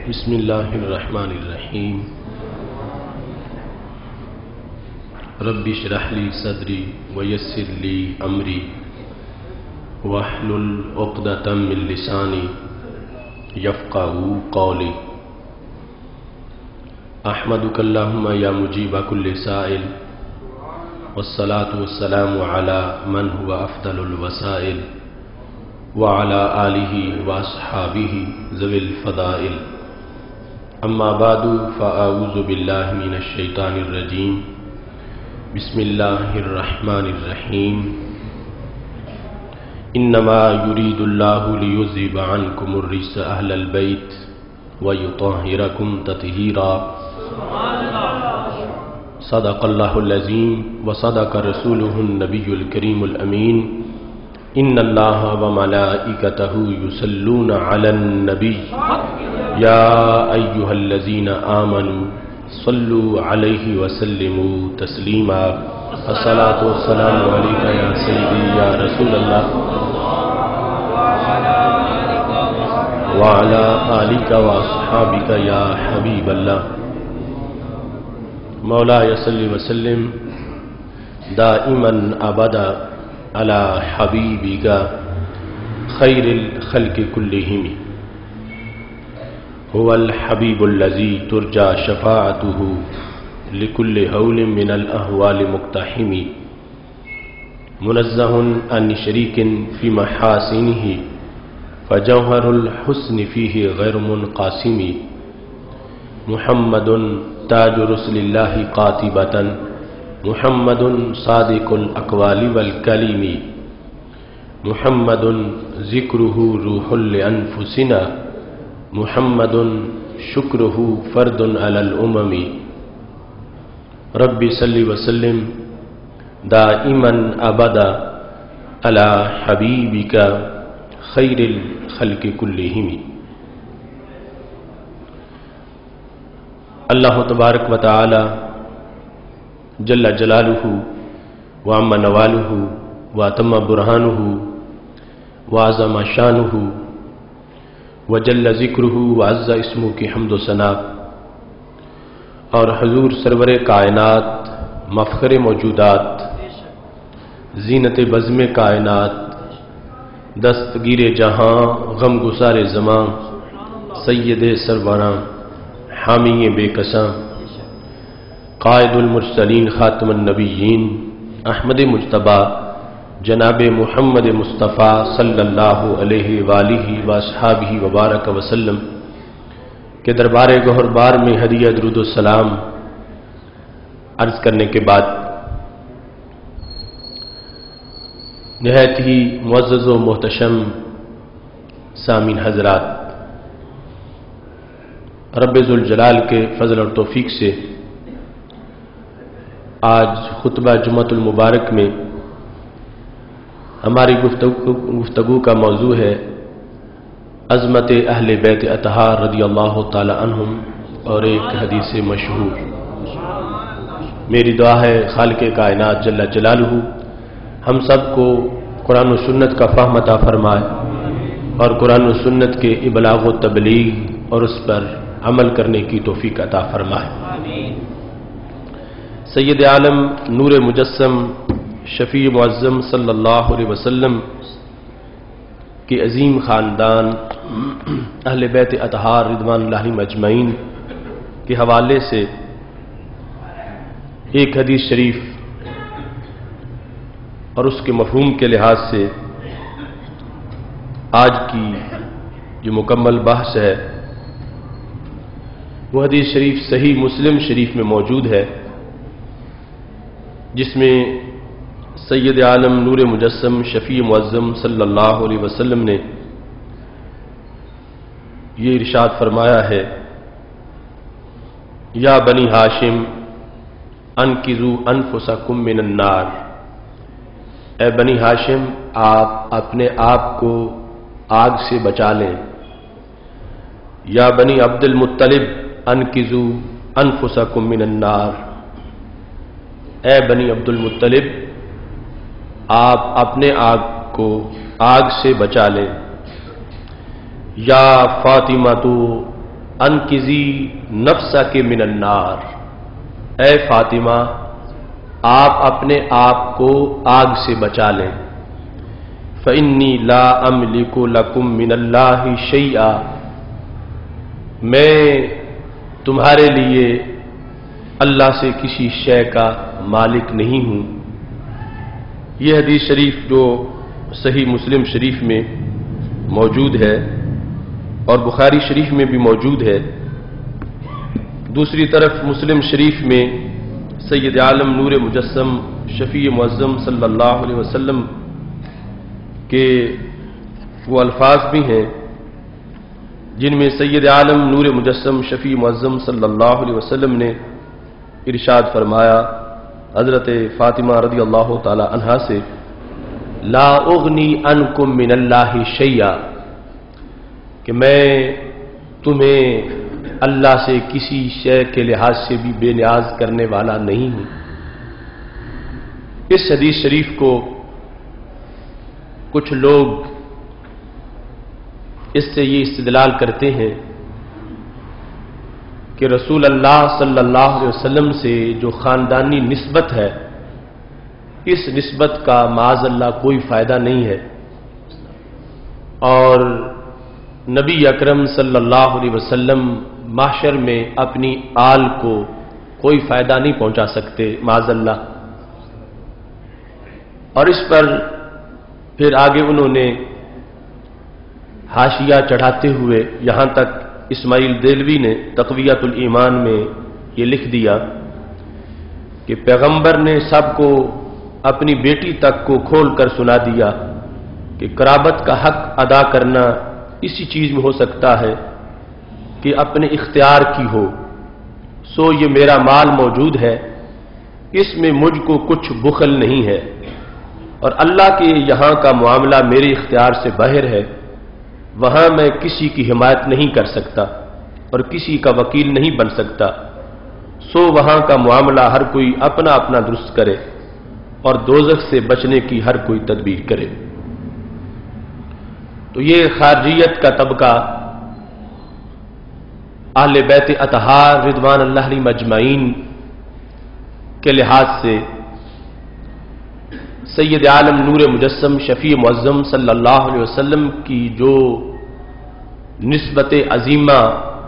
بسم اللہ الرحمن الرحیم رب اشرح لی صدری ویسر لی امری واحلل عقدۃ من لسانی یفقہوا قولی احمدک اللہم یا مجیب کل سائل والصلاة والسلام علی من هو افضل الوسائل وعلى آلہ واصحابہ ذوی الفضائل اما بعد فاعوذ باللہ من الشیطان الرجیم بسم اللہ الرحمن الرحیم انما یرید اللہ لیذہب عنکم الرجس اہل البیت ویطہرکم تطہیرا صدق اللہ العظیم وصدق رسولہ النبی الکریم الامین ان اللہ وملائکتہ یصلون علی النبی یا ایہا الذین آمنوا صلوا علیہ وسلموا تسلیما الصلاة والسلام علیکہ یا سیدی یا رسول اللہ وعلی آلک واصحابک یا حبیب اللہ مولاي صل وسلم دائما ابدا على حبيبك خير الخلق كلهم هو الحبيب الذي ترجى شفاعته لكل هول من الأهوال مقتحم منزه عن شريك في محاسنه فجوهر الحسن فيه غير منقاسم محمد تاج رسل الله قاطبة محمد صادق الاقوال والکلم محمد ذکرہ روح لانفسنا محمد شکرہ فرد علی الامم رب صلی وسلم دائما ابدا علی حبیبک خیر الخلق کلہم۔ اللہ تبارک و تعالی جل جلالہ وعم نوالہ واتم برہانہ وعظم شانہ وجل ذکرہ وعز اسمہ کی حمد و ثنا اور حضور سرور کائنات مفخر موجودات زینت بزم کائنات دستگیر جہاں غم گسار زماں سید سربراں حامی بے کساں قائد المرسلین خاتم النبیین احمد مجتبی جناب محمد مصطفیٰ صلی اللہ علیہ وآلہ واصحابہ وبارک وسلم کے دربار گہر بار میں ہدیہ درود و سلام عرض کرنے کے بعد نہایت ہی معزز و محتشم سامعین حضرات، رب ذوالجلال کے فضل اور توفیق سے آج خطبہ جمعۃ المبارک میں ہماری گفتگو کا موضوع ہے عظمت اہل بیت اطہار رضی اللہ تعالی عنہم اور ایک حدیث مشہور۔ میری دعا ہے خالق کائنات جل جلالہ ہم سب کو قرآن و سنت کا فہم عطا فرمائے اور قرآن و سنت کے ابلاغ و تبلیغ اور اس پر عمل کرنے کی توفیق عطا فرمائے۔ سید عالم نور مجسم شفیع معظم صلی اللہ علیہ وسلم کی عظیم خاندان اہل بیت اطہار رضوان اللہ مجمعین کے حوالے سے ایک حدیث شریف اور اس کے مفہوم کے لحاظ سے آج کی جو مکمل بحث ہے وہ حدیث شریف صحیح مسلم شریف میں موجود ہے، جس میں سید عالم نور مجسم شفیع معظم صلی اللہ علیہ وسلم نے یہ ارشاد فرمایا ہے، یا بنی ہاشم انقذوا انفسکم من النار، اے بنی ہاشم آپ اپنے آپ کو آگ سے بچا لیں۔ یا بنی عبد المطلب انقذوا انفسکم من النار، اے بنی عبد المطلب آپ اپنے آپ کو آگ سے بچا لیں۔ یا فاطمہ تو انقذی نفسک من النار، اے فاطمہ آپ اپنے آپ کو آگ سے بچا لیں۔ فإنی لا املک لکم من اللہ شیئا، میں تمہارے لیے اللہ سے کسی شے کا مالک نہیں ہوں۔ یہ حدیث شریف جو صحیح مسلم شریف میں موجود ہے اور بخاری شریف میں بھی موجود ہے، دوسری طرف مسلم شریف میں سید عالم نور مجسم شفیع معظم صلی اللہ علیہ وسلم کے وہ الفاظ بھی ہیں جن میں سید عالم نور مجسم شفیع معظم صلی اللہ علیہ وسلم نے ارشاد فرمایا حضرت فاطمہ رضی اللہ تعالی عنہا سے، لا اغنی عنکم من اللہ شیئا، کہ میں تمہیں اللہ سے کسی شے کے لحاظ سے بھی بے نیاز کرنے والا نہیں ہوں۔ اس حدیث شریف کو کچھ لوگ اس سے یہ استدلال کرتے ہیں کہ رسول اللہ صلی اللہ علیہ وسلم سے جو خاندانی نسبت ہے، اس نسبت کا معاذ اللہ کوئی فائدہ نہیں ہے، اور نبی اکرم صلی اللہ علیہ وسلم محشر میں اپنی آل کو کوئی فائدہ نہیں پہنچا سکتے معاذ اللہ۔ اور اس پر پھر آگے انہوں نے حاشیہ چڑھاتے ہوئے یہاں تک اسماعیل دہلوی نے تقویۃ الایمان میں یہ لکھ دیا کہ پیغمبر نے سب کو اپنی بیٹی تک کو کھول کر سنا دیا کہ قرابت کا حق ادا کرنا اسی چیز میں ہو سکتا ہے کہ اپنے اختیار کی ہو، سو یہ میرا مال موجود ہے، اس میں مجھ کو کچھ بخل نہیں ہے، اور اللہ کے یہاں کا معاملہ میرے اختیار سے باہر ہے، وہاں میں کسی کی حمایت نہیں کر سکتا اور کسی کا وکیل نہیں بن سکتا، سو وہاں کا معاملہ ہر کوئی اپنا اپنا درست کرے اور دوزخ سے بچنے کی ہر کوئی تدبیر کرے۔ تو یہ خارجیت کا طبقہ اہل بیت اطہار رضوان اللہ علیہم اجمعین کے لحاظ سے سید عالم نور مجسم شفیع معظم صلی اللہ علیہ وسلم کی جو نسبت عظیمہ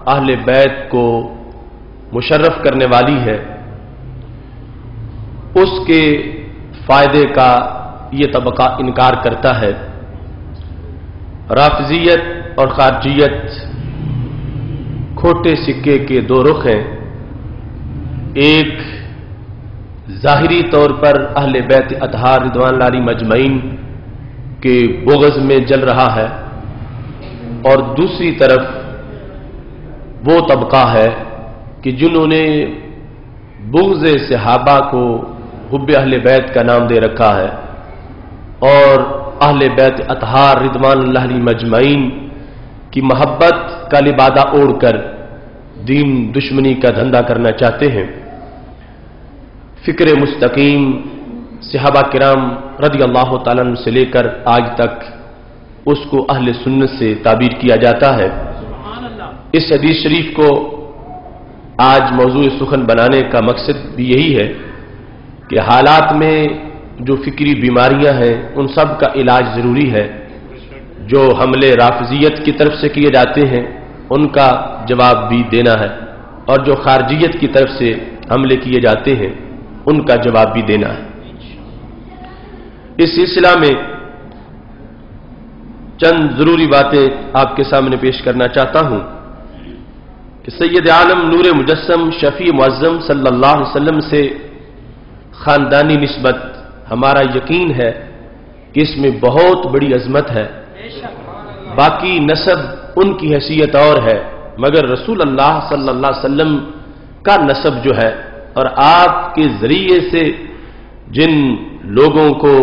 اہل بیت کو مشرف کرنے والی ہے، اس کے فائدے کا یہ طبقہ انکار کرتا ہے۔ رافضیت اور خارجیت کھوٹے سکے کے دو رخ ہیں، ایک ظاہری طور پر اہل بیت اطہار رضوان اللہ علیہم اجمعین کے بغض میں جل رہا ہے، اور دوسری طرف وہ طبقہ ہے کہ جنہوں نے بغض صحابہ کو حب اہل بیت کا نام دے رکھا ہے اور اہل بیت اطہار رضوان اللہ علیہم اجمعین کی محبت کا لبادہ اوڑھ کر دین دشمنی کا دھندا کرنا چاہتے ہیں۔ فکر مستقیم صحابہ کرام رضی اللہ تعالیٰ عنہ سے لے کر آج تک اس کو اہل سنت سے تعبیر کیا جاتا ہے۔ اس حدیث شریف کو آج موضوع سخن بنانے کا مقصد بھی یہی ہے کہ حالات میں جو فکری بیماریاں ہیں ان سب کا علاج ضروری ہے۔ جو حملے رافضیت کی طرف سے کیے جاتے ہیں ان کا جواب بھی دینا ہے، اور جو خارجیت کی طرف سے حملے کیے جاتے ہیں ان کا جواب بھی دینا ہے۔ اس سلسلہ میں چند ضروری باتیں آپ کے سامنے پیش کرنا چاہتا ہوں کہ سید عالم نور مجسم شفیع معظم صلی اللہ علیہ وسلم سے خاندانی نسبت ہمارا یقین ہے کہ اس میں بہت بڑی عظمت ہے۔ باقی نسب ان کی حیثیت اور ہے، مگر رسول اللہ صلی اللہ علیہ وسلم کا نسب جو ہے اور آپ کے ذریعے سے جن لوگوں کو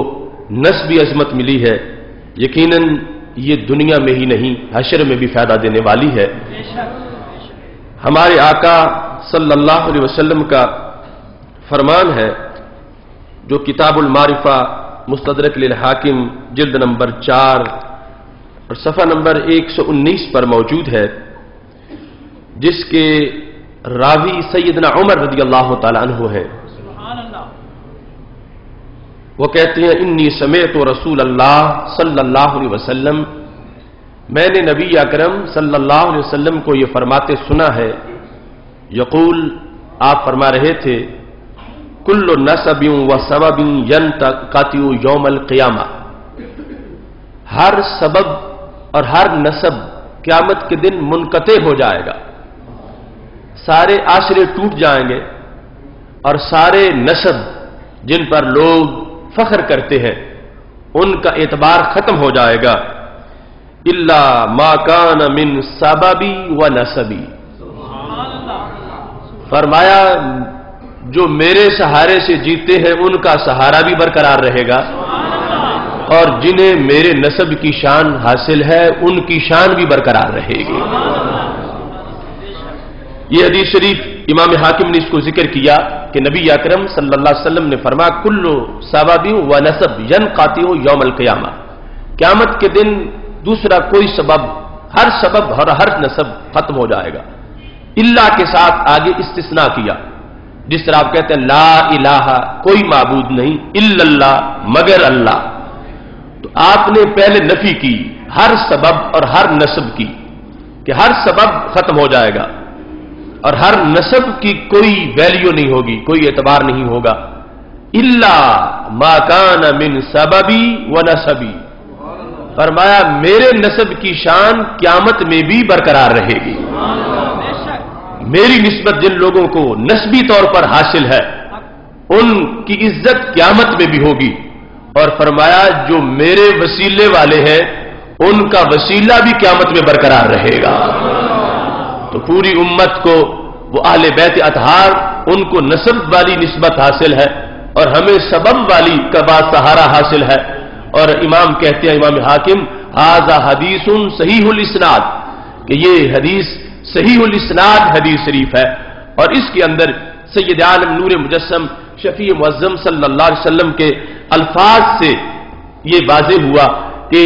نسبی عظمت ملی ہے، یقیناً یہ دنیا میں ہی نہیں حشر میں بھی فائدہ دینے والی ہے۔ ہمارے آقا صلی اللہ علیہ وسلم کا فرمان ہے جو کتاب المعرفہ مستدرک للحاکم جلد نمبر 4 اور صفحہ نمبر 119 پر موجود ہے جس کے راوی سیدنا عمر رضی اللہ تعالی عنہ ہیں. وہ کہتے ہیں انی سمعت رسول اللہ صلی اللہ علیہ وسلم، میں نے نبی اکرم صلی اللہ علیہ وسلم کو یہ فرماتے سنا ہے. یقول، آپ فرما رہے تھے، کل نسب و سبب ینقطع یوم القیامہ، ہر سبب اور ہر نسب قیامت کے دن منقطع ہو جائے گا. سارے آسرے ٹوٹ جائیں گے اور سارے نسب جن پر لوگ فخر کرتے ہیں ان کا اعتبار ختم ہو جائے گا. الا ما کان من سببی و نسبی، فرمایا جو میرے سہارے سے جیتے ہیں ان کا سہارا بھی برقرار رہے گا، اور جنہیں میرے نسب کی شان حاصل ہے ان کی شان بھی برقرار رہے گی. یہ حدیث شریف امام حاکم نے اس کو ذکر کیا کہ نبی اکرم صلی اللہ علیہ وسلم نے فرمایا کل سبب و نسب ینقطع یوم القیامہ، قیامت کے دن دوسرا کوئی سبب، ہر سبب اور ہر نسب ختم ہو جائے گا. اللہ کے ساتھ آگے استثناء کیا، جس طرح آپ کہتے ہیں لا الہ، کوئی معبود نہیں، الا اللہ، مگر اللہ. تو آپ نے پہلے نفی کی ہر سبب اور ہر نسب کی کہ ہر سبب ختم ہو جائے گا اور ہر نسب کی کوئی ویلیو نہیں ہوگی، کوئی اعتبار نہیں ہوگا. الا ما کان من سببی و نسبی، فرمایا میرے نسب کی شان قیامت میں بھی برقرار رہے گی. میری نسبت جن لوگوں کو نسبی طور پر حاصل ہے ان کی عزت قیامت میں بھی ہوگی، اور فرمایا جو میرے وسیلے والے ہیں ان کا وسیلہ بھی قیامت میں برقرار رہے گا. تو پوری امت کو وہ اہل بیت اطہار، ان کو نسب والی نسبت حاصل ہے اور ہمیں سبب والی کا سہارا حاصل ہے. اور امام کہتے ہیں، امام حاکم، ھذا حدیث صحیح الاسناد، کہ یہ حدیث صحیح الاسناد حدیث شریف ہے. اور اس کے اندر سید عالم نور مجسم شفیع معظم صلی اللہ علیہ وسلم کے الفاظ سے یہ واضح ہوا کہ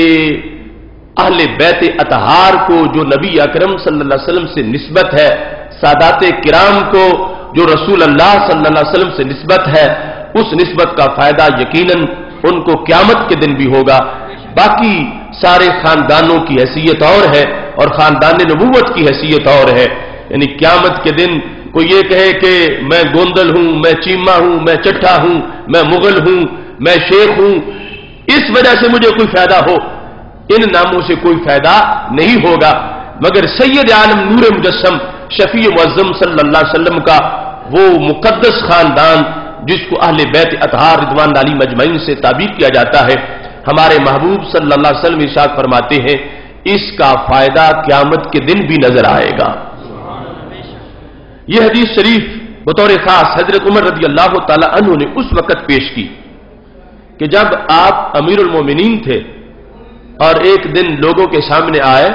اہل بیت اطہار کو جو نبی اکرم صلی اللہ علیہ وسلم سے نسبت ہے، سادات کرام کو جو رسول اللہ صلی اللہ علیہ وسلم سے نسبت ہے، اس نسبت کا فائدہ یقیناً ان کو قیامت کے دن بھی ہوگا. باقی سارے خاندانوں کی حیثیت اور ہے اور خاندان نبوت کی حیثیت اور ہے. یعنی قیامت کے دن کوئی یہ کہے کہ میں گوندل ہوں، میں چیما ہوں، میں چٹھا ہوں، میں مغل ہوں، میں شیخ ہوں، اس وجہ سے مجھے کوئی فائدہ ہو، ان ناموں سے کوئی فائدہ نہیں ہوگا. مگر سید عالم نور مجسم شفیع معظم صلی اللہ علیہ وسلم کا وہ مقدس خاندان جس کو اہل بیت اطہار رضوان علی مجمعین سے تعبیر کیا جاتا ہے، ہمارے محبوب صلی اللہ علیہ وسلم ارشاد فرماتے ہیں اس کا فائدہ قیامت کے دن بھی نظر آئے گا. یہ حدیث شریف بطور خاص حضرت عمر رضی اللہ تعالی عنہ نے اس وقت پیش کی کہ جب آپ امیر المومنین تھے اور ایک دن لوگوں کے سامنے آئے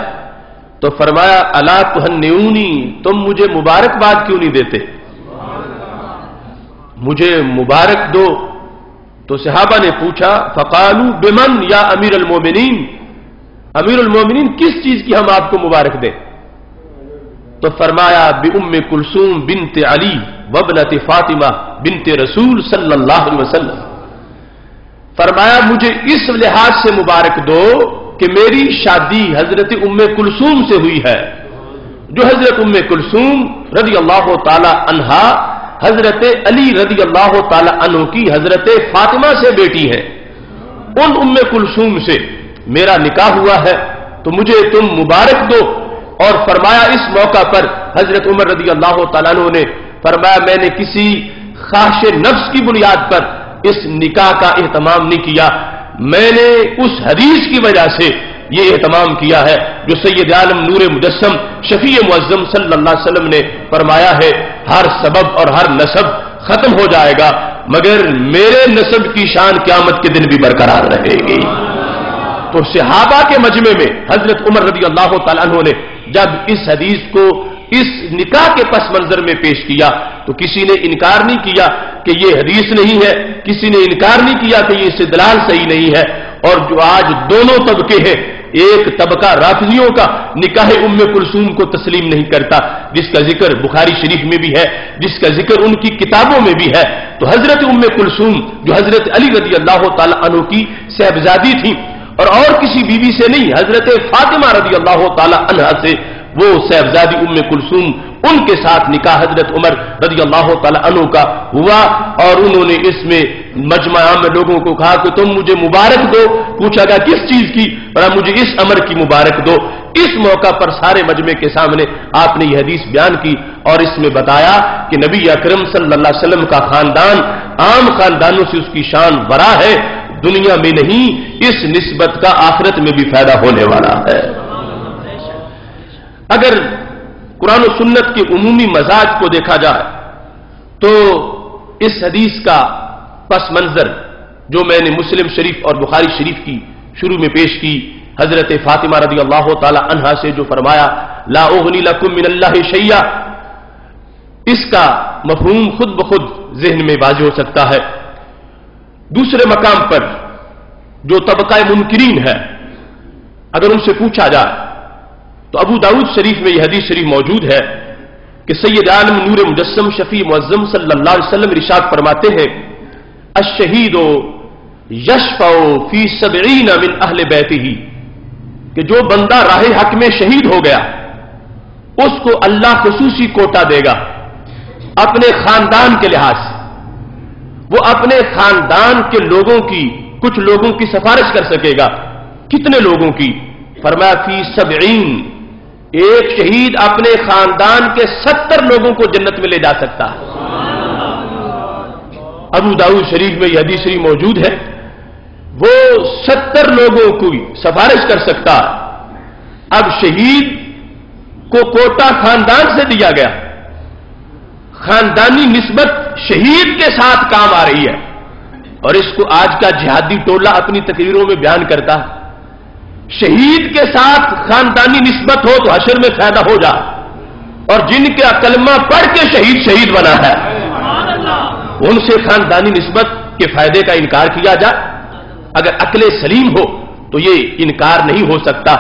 تو فرمایا الا تہنئونی، تم مجھے مبارکباد کیوں نہیں دیتے، مجھے مبارک دو. تو صحابہ نے پوچھا فقالوا بمن یا امیر المومنین، امیر المومنین کس چیز کی ہم آپ کو مبارک دیں؟ تو فرمایا بأم کلثوم بنت علی وابنت فاطمہ بنت رسول صلی اللہ علیہ وسلم، فرمایا مجھے اس لحاظ سے مبارک دو کہ میری شادی حضرت ام کلثوم سے ہوئی ہے، جو حضرت ام کلثوم رضی اللہ تعالی عنہا حضرت علی رضی اللہ تعالی عنہ کی حضرت فاطمہ سے بیٹی ہیں. ان ام کلثوم سے میرا نکاح ہوا ہے تو مجھے تم مبارک دو. اور فرمایا اس موقع پر حضرت عمر رضی اللہ تعالیٰ عنہ نے فرمایا میں نے کسی خواہش نفس کی بنیاد پر اس نکاح کا اہتمام نہیں کیا، میں نے اس حدیث کی وجہ سے یہ اہتمام کیا ہے جو سید عالم نور مجسم شفیع معظم صلی اللہ علیہ وسلم نے فرمایا ہے ہر سبب اور ہر نسب ختم ہو جائے گا مگر میرے نسب کی شان قیامت کے دن بھی برقرار رہے گی. تو صحابہ کے مجمع میں حضرت عمر رضی اللہ تعالیٰ عنہ نے جب اس حدیث کو اس نکاح کے پس منظر میں پیش کیا تو کسی نے انکار نہیں کیا کہ یہ حدیث نہیں ہے، کسی نے انکار نہیں کیا کہ یہ استدلال صحیح نہیں ہے. اور جو آج دونوں طبقے ہیں ایک طبقہ رافضیوں کا نکاح کلثوم کو تسلیم نہیں کرتا، جس کا ذکر بخاری شریف میں بھی ہے، جس کا ذکر ان کی کتابوں میں بھی ہے۔ تو حضرت کلثوم جو حضرت علی رضی اللہ تعالی عنہ کی صاحبزادی تھی اور کسی بیوی سے نہیں، حضرت فاطمہ رضی اللہ تعالی عنہا سے وہ صاحبزادی کلثوم، ان کے ساتھ نکاح حضرت عمر رضی اللہ تعالی عنہ کا ہوا، اور انہوں نے اس میں مجمع عام میں لوگوں کو کہا کہ تم مجھے مبارک دو۔ پوچھا گیا کس چیز کی؟ اور مجھے اس امر کی مبارک دو۔ اس موقع پر سارے مجمع کے سامنے آپ نے یہ حدیث بیان کی اور اس میں بتایا کہ نبی اکرم صلی اللہ علیہ وسلم کا خاندان عام خاندانوں سے اس کی شان بڑا ہے، دنیا میں نہیں، اس نسبت کا آخرت میں بھی فائدہ ہونے والا ہے۔ اگر قرآن و سنت کے عمومی مزاج کو دیکھا جائے تو اس حدیث کا پس منظر جو میں نے مسلم شریف اور بخاری شریف کی شروع میں پیش کی، حضرت فاطمہ رضی اللہ تعالی عنہا سے جو فرمایا لا اغنی لکم من اللہ شیئا، اس کا مفہوم خود بخود ذہن میں واضح ہو سکتا ہے۔ دوسرے مقام پر جو طبقہ منکرین ہے، اگر ان سے پوچھا جائے تو ابو داؤد شریف میں یہ حدیث شریف موجود ہے کہ سید عالم نور مجسم شفیع معظم صلی اللہ علیہ وسلم ارشاد فرماتے ہیں الشہید یشفع فی 70 من اہل بیتہ، کہ جو بندہ راہ حق میں شہید ہو گیا اس کو اللہ خصوصی کوٹا دے گا اپنے خاندان کے لحاظ سے، وہ اپنے خاندان کے لوگوں کی کچھ لوگوں کی سفارش کر سکے گا۔ کتنے لوگوں کی؟ فرمایا فی 70، ایک شہید اپنے خاندان کے 70 لوگوں کو جنت میں لے جا سکتا ہے۔ ابو داؤد شریف میں یہ حدیث شریف موجود ہے، وہ 70 لوگوں کو سفارش کر سکتا ہے۔ اب شہید کو کوٹا خاندان سے دیا گیا، خاندانی نسبت شہید کے ساتھ کام آ رہی ہے، اور اس کو آج کا جہادی ٹولہ اپنی تقریروں میں بیان کرتا ہے۔ شہید کے ساتھ خاندانی نسبت ہو تو حشر میں فائدہ ہو جائے، اور جن کا کلمہ پڑھ کے شہید بنا ہے ان سے خاندانی نسبت کے فائدے کا انکار کیا جائے، اگر عقل سلیم ہو تو یہ انکار نہیں ہو سکتا۔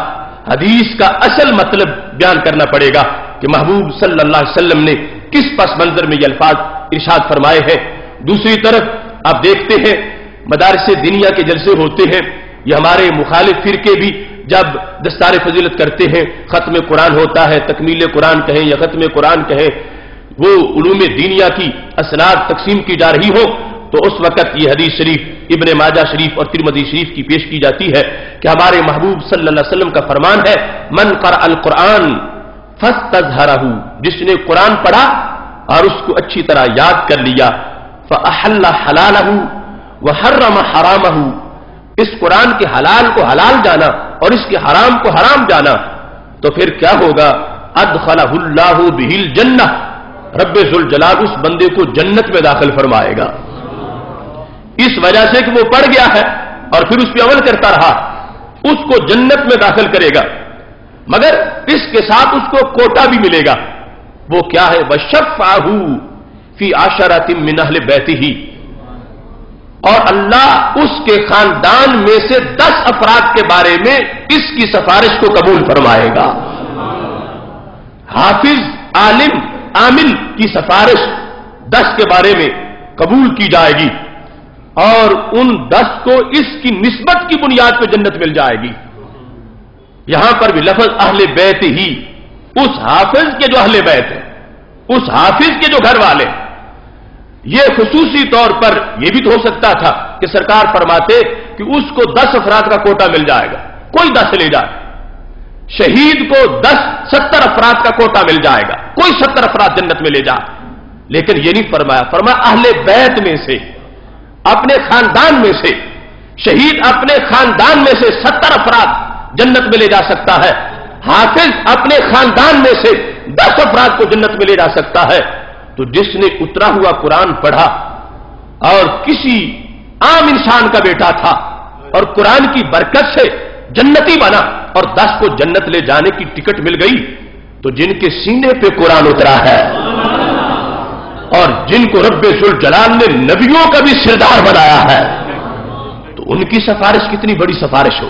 حدیث کا اصل مطلب بیان کرنا پڑے گا کہ محبوب صلی اللہ علیہ وسلم نے کس پس منظر میں یہ الفاظ ارشاد فرمائے ہیں۔ دوسری طرف آپ دیکھتے ہیں مدارس دنیا کے جلسے ہوتے ہیں، یہ ہمارے مخالف فرقے بھی جب دستار فضیلت کرتے ہیں، ختم قرآن ہوتا ہے، تکمیل قرآن کہیں یا ختم قرآن کہیں، وہ علوم دینیا کی اسناد تقسیم کی جا رہی ہو تو اس وقت یہ حدیث شریف ابن ماجہ شریف اور ترمذی شریف کی پیش کی جاتی ہے کہ ہمارے محبوب صلی اللہ علیہ وسلم کا فرمان ہے من قرأ القرآن فاستظہرہ، جس نے قرآن پڑھا اور اس کو اچھی طرح یاد کر لیا، فأحل حلالہ وحرم حرامہ، اس قرآن کے حلال کو حلال جانا اور اس کے حرام کو حرام جانا، تو پھر کیا ہوگا؟ ادخلہ اللہ بہ الجنہ، رب ذوالجلال اس بندے کو جنت میں داخل فرمائے گا، اس وجہ سے کہ وہ پڑھ گیا ہے اور پھر اس پہ عمل کرتا رہا، اس کو جنت میں داخل کرے گا، مگر اس کے ساتھ اس کو کوٹا بھی ملے گا۔ وہ کیا ہے؟ وشفعہ فی عشرۃ من اہل بیتہ، اور اللہ اس کے خاندان میں سے 10 افراد کے بارے میں اس کی سفارش کو قبول فرمائے گا۔ حافظ، عالم، عامل کی سفارش 10 کے بارے میں قبول کی جائے گی، اور ان 10 کو اس کی نسبت کی بنیاد پہ جنت مل جائے گی۔ یہاں پر بھی لفظ اہل بیت ہی، اس حافظ کے جو اہل بیت ہے، اس حافظ کے جو گھر والے، یہ خصوصی طور پر یہ بھی تو ہو سکتا تھا کہ سرکار فرماتے کہ اس کو 10 افراد کا کوٹا مل جائے گا، کوئی 10 لے جائے، شہید کو 70 افراد کا کوٹا مل جائے گا، کوئی 70 افراد جنت میں لے جائے، لیکن یہ نہیں فرمایا اہل بیت میں سے، اپنے خاندان میں سے، شہید اپنے خاندان میں سے 70 افراد جنت میں لے جا سکتا ہے، حافظ اپنے خاندان میں سے 10 افراد کو جنت میں لے جا سکتا ہے۔ تو جس نے اترا ہوا قرآن پڑھا اور کسی عام انسان کا بیٹا تھا اور قرآن کی برکت سے جنتی بنا اور 10 کو جنت لے جانے کی ٹکٹ مل گئی، تو جن کے سینے پہ قرآن اترا ہے اور جن کو رب ذوالجلال نے نبیوں کا بھی سردار بنایا ہے، تو ان کی سفارش کتنی بڑی سفارش ہو۔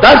10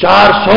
400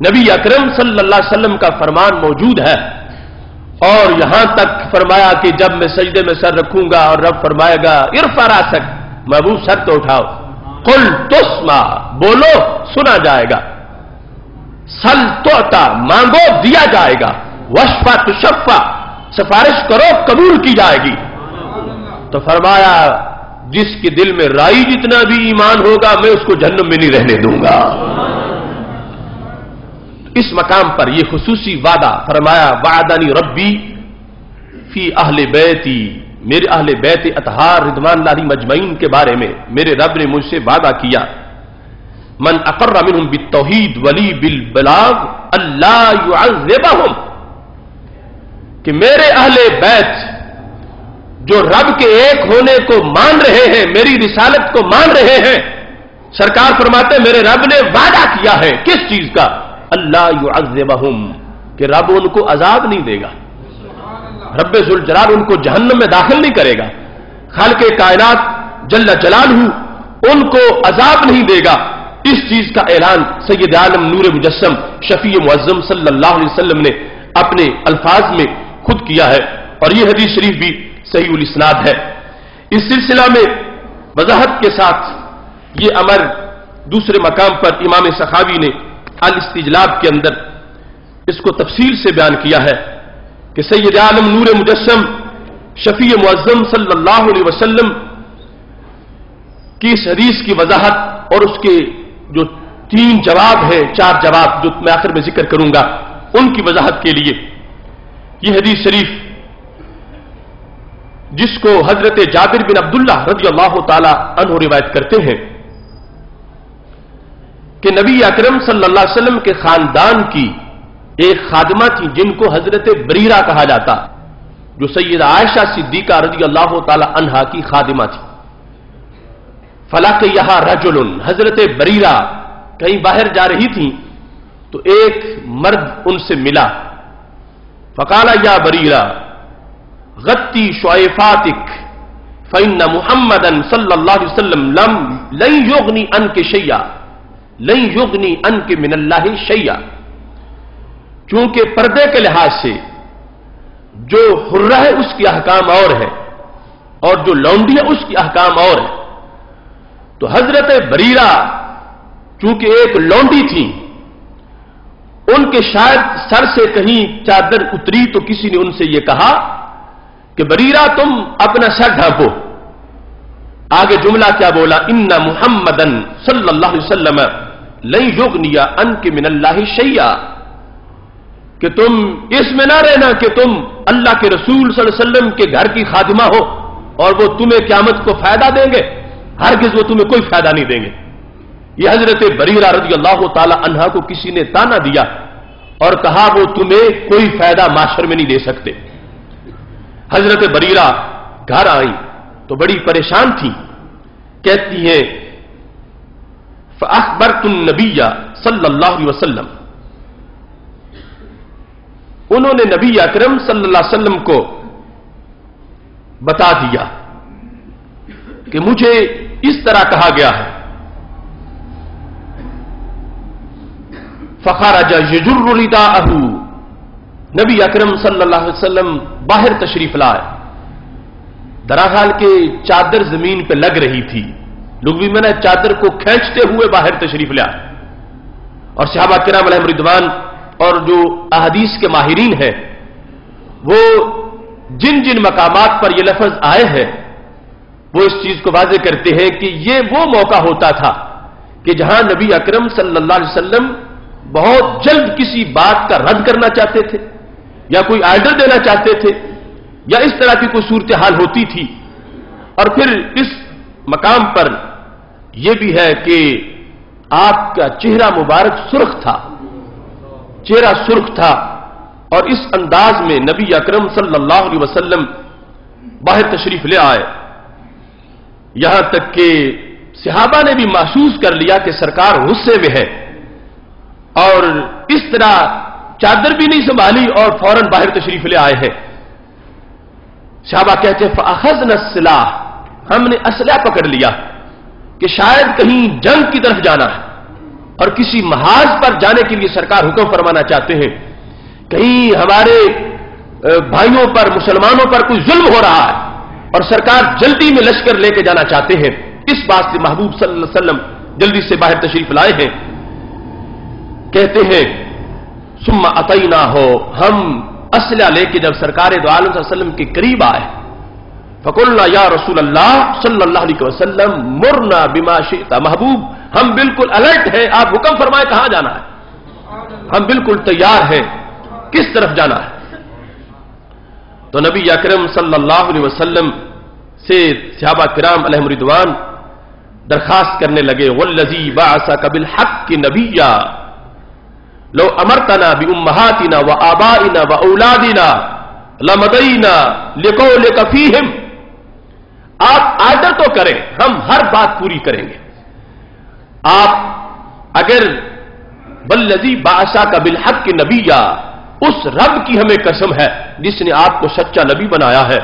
نبی اکرم صلی اللہ علیہ وسلم کا فرمان موجود ہے، اور یہاں تک فرمایا کہ جب میں سجدے میں سر رکھوں گا اور رب فرمائے گا ارفع راسک، محبوب سر تو اٹھاؤ، قل تسمع، بولو سنا جائے گا، سل تعطا، مانگو دیا جائے گا، واشفع تشفع، سفارش کرو قبول کی جائے گی۔ تو فرمایا جس کے دل میں رائی جتنا بھی ایمان ہوگا میں اس کو جہنم میں نہیں رہنے دوں گا۔ اس مقام پر یہ خصوصی وعدہ فرمایا، وعدنی ربی فی اہل بیتی، میرے اہل بیت اطہار رضوان اللہ علیہم اجمعین کے بارے میں میرے رب نے مجھ سے وعدہ کیا، من اقر منہم بالتوحید ولی بالبلاغ اللہ یعذبہم، کہ میرے اہل بیت جو رب کے ایک ہونے کو مان رہے ہیں، میری رسالت کو مان رہے ہیں، سرکار فرماتے ہیں میرے رب نے وعدہ کیا ہے کس چیز کا؟ اللہ یعذبہم، کہ رب ان کو عذاب نہیں دے گا، رب ذوالجلال ان کو جہنم میں داخل نہیں کرے گا، خالق کائنات جل جلالہ ان کو عذاب نہیں دے گا۔ اس چیز کا اعلان سید عالم نور مجسم شفیع معظم صلی اللہ علیہ وسلم نے اپنے الفاظ میں خود کیا ہے، اور یہ حدیث شریف بھی صحیح الاسناد ہے۔ اس سلسلہ میں وضاحت کے ساتھ یہ امر دوسرے مقام پر امام سخاوی نے الاستجلاب کے اندر اس کو تفصیل سے بیان کیا ہے کہ سید عالم نور مجسم شفیع معظم صلی اللہ علیہ وسلم کی اس حدیث کی وضاحت اور اس کے جو 3 جواب ہیں، 4 جواب جو میں آخر میں ذکر کروں گا، ان کی وضاحت کے لیے یہ حدیث شریف جس کو حضرت جابر بن عبداللہ رضی اللہ تعالی عنہ روایت کرتے ہیں کہ نبی اکرم صلی اللہ علیہ وسلم کے خاندان کی ایک خادمہ تھی جن کو حضرت بریرہ کہا جاتا، جو سیدہ عائشہ صدیقہ رضی اللہ تعالی عنہا کی خادمہ تھی۔ فلقیہا رجل، حضرت بریرہ کہیں باہر جا رہی تھی تو ایک مرد ان سے ملا، فقال یا بریرہ غتی شعیفاتک فإن محمدا صلی اللہ علیہ وسلم لن یغنی عنک شیئا، لن یغنی عنک من اللہ شیئا، چونکہ پردے کے لحاظ سے جو حرہ ہے اس کے احکام اور ہے اور جو لونڈی ہے اس کے احکام اور ہے، تو حضرت بریرہ چونکہ ایک لونڈی تھی، ان کے شاید سر سے کہیں چادر اتری تو کسی نے ان سے یہ کہا کہ بریرہ تم اپنا سر ڈھانپو۔ آگے جملہ کیا بولا؟ ان محمدن صلی اللہ علیہ وسلم لن یغنی عنک من اللہ شیئا، کہ تم اس میں نہ رہنا کہ تم اللہ کے رسول صلی اللہ علیہ وسلم کے گھر کی خادمہ ہو اور وہ تمہیں قیامت کو فائدہ دیں گے، ہرگز وہ تمہیں کوئی فائدہ نہیں دیں گے۔ یہ حضرت بریرہ رضی اللہ تعالی عنہا کو کسی نے تانا دیا اور کہا وہ تمہیں کوئی فائدہ معاشر میں نہیں دے سکتے۔ حضرت بریرہ گھر آئی تو بڑی پریشان تھی، کہتی ہیں فأخبرت النبی صلی اللہ علیہ وسلم، انہوں نے نبی اکرم صلی اللہ علیہ وسلم کو بتا دیا کہ مجھے اس طرح کہا گیا ہے۔ فخرج یجر رداءہ، نبی اکرم صلی اللہ علیہ وسلم باہر تشریف لائے، دراحال کے چادر زمین پہ لگ رہی تھی، لوگ بھی میں نے چادر کو کھینچتے ہوئے باہر تشریف لائے، اور صحابہ کرام علیہم رضوان اور جو احادیث کے ماہرین ہیں وہ جن جن مقامات پر یہ لفظ آئے ہیں وہ اس چیز کو واضح کرتے ہیں کہ یہ وہ موقع ہوتا تھا کہ جہاں نبی اکرم صلی اللہ علیہ وسلم بہت جلد کسی بات کا رد کرنا چاہتے تھے یا کوئی آرڈر دینا چاہتے تھے یا اس طرح کی کوئی صورتحال ہوتی تھی۔ اور پھر اس مقام پر یہ بھی ہے کہ آپ کا چہرہ مبارک سرخ تھا، چہرہ سرخ تھا، اور اس انداز میں نبی اکرم صلی اللہ علیہ وسلم باہر تشریف لے آئے، یہاں تک کہ صحابہ نے بھی محسوس کر لیا کہ سرکار غصے میں ہے، اور اس طرح چادر بھی نہیں سنبھالی اور فوراً باہر تشریف لے آئے ہیں۔ صحابہ کہتے ہیں فأخذنا السلاح، ہم نے اسلحہ پکڑ لیا کہ شاید کہیں جنگ کی طرف جانا ہے، اور کسی محاذ پر جانے کے لیے سرکار حکم فرمانا چاہتے ہیں، کہیں ہمارے بھائیوں پر، مسلمانوں پر کوئی ظلم ہو رہا ہے اور سرکار جلدی میں لشکر لے کے جانا چاہتے ہیں، اس بات سے محبوب صلی اللہ علیہ وسلم جلدی سے باہر تشریف لائے ہیں. کہتے ہیں ثم اتینا ہو، ہم اسلحہ لے کے جب سرکار دو عالم صلی اللہ علیہ وسلم کے قریب آئے، فقلنا یا رسول اللہ صلی اللہ علیہ وسلم مرنا بما شئت، محبوب ہم بالکل الرٹ ہیں، آپ حکم فرمائے کہاں جانا ہے، ہم بالکل تیار ہیں، کس طرف جانا ہے. تو نبی اکرم صلی اللہ علیہ وسلم سے صحابہ کرام علیہم رضوان درخواست کرنے لگے، والذی بعثک بالحق نبیا لو امرتنا بامہاتنا وآبائنا واولادنا لمضینا لقولک فیہم، آپ آرڈر تو کریں، ہم ہر بات پوری کریں گے. آپ اگر والذی بعثک بالحق نبیا، اس رب کی ہمیں قسم ہے جس نے آپ کو سچا نبی بنایا ہے،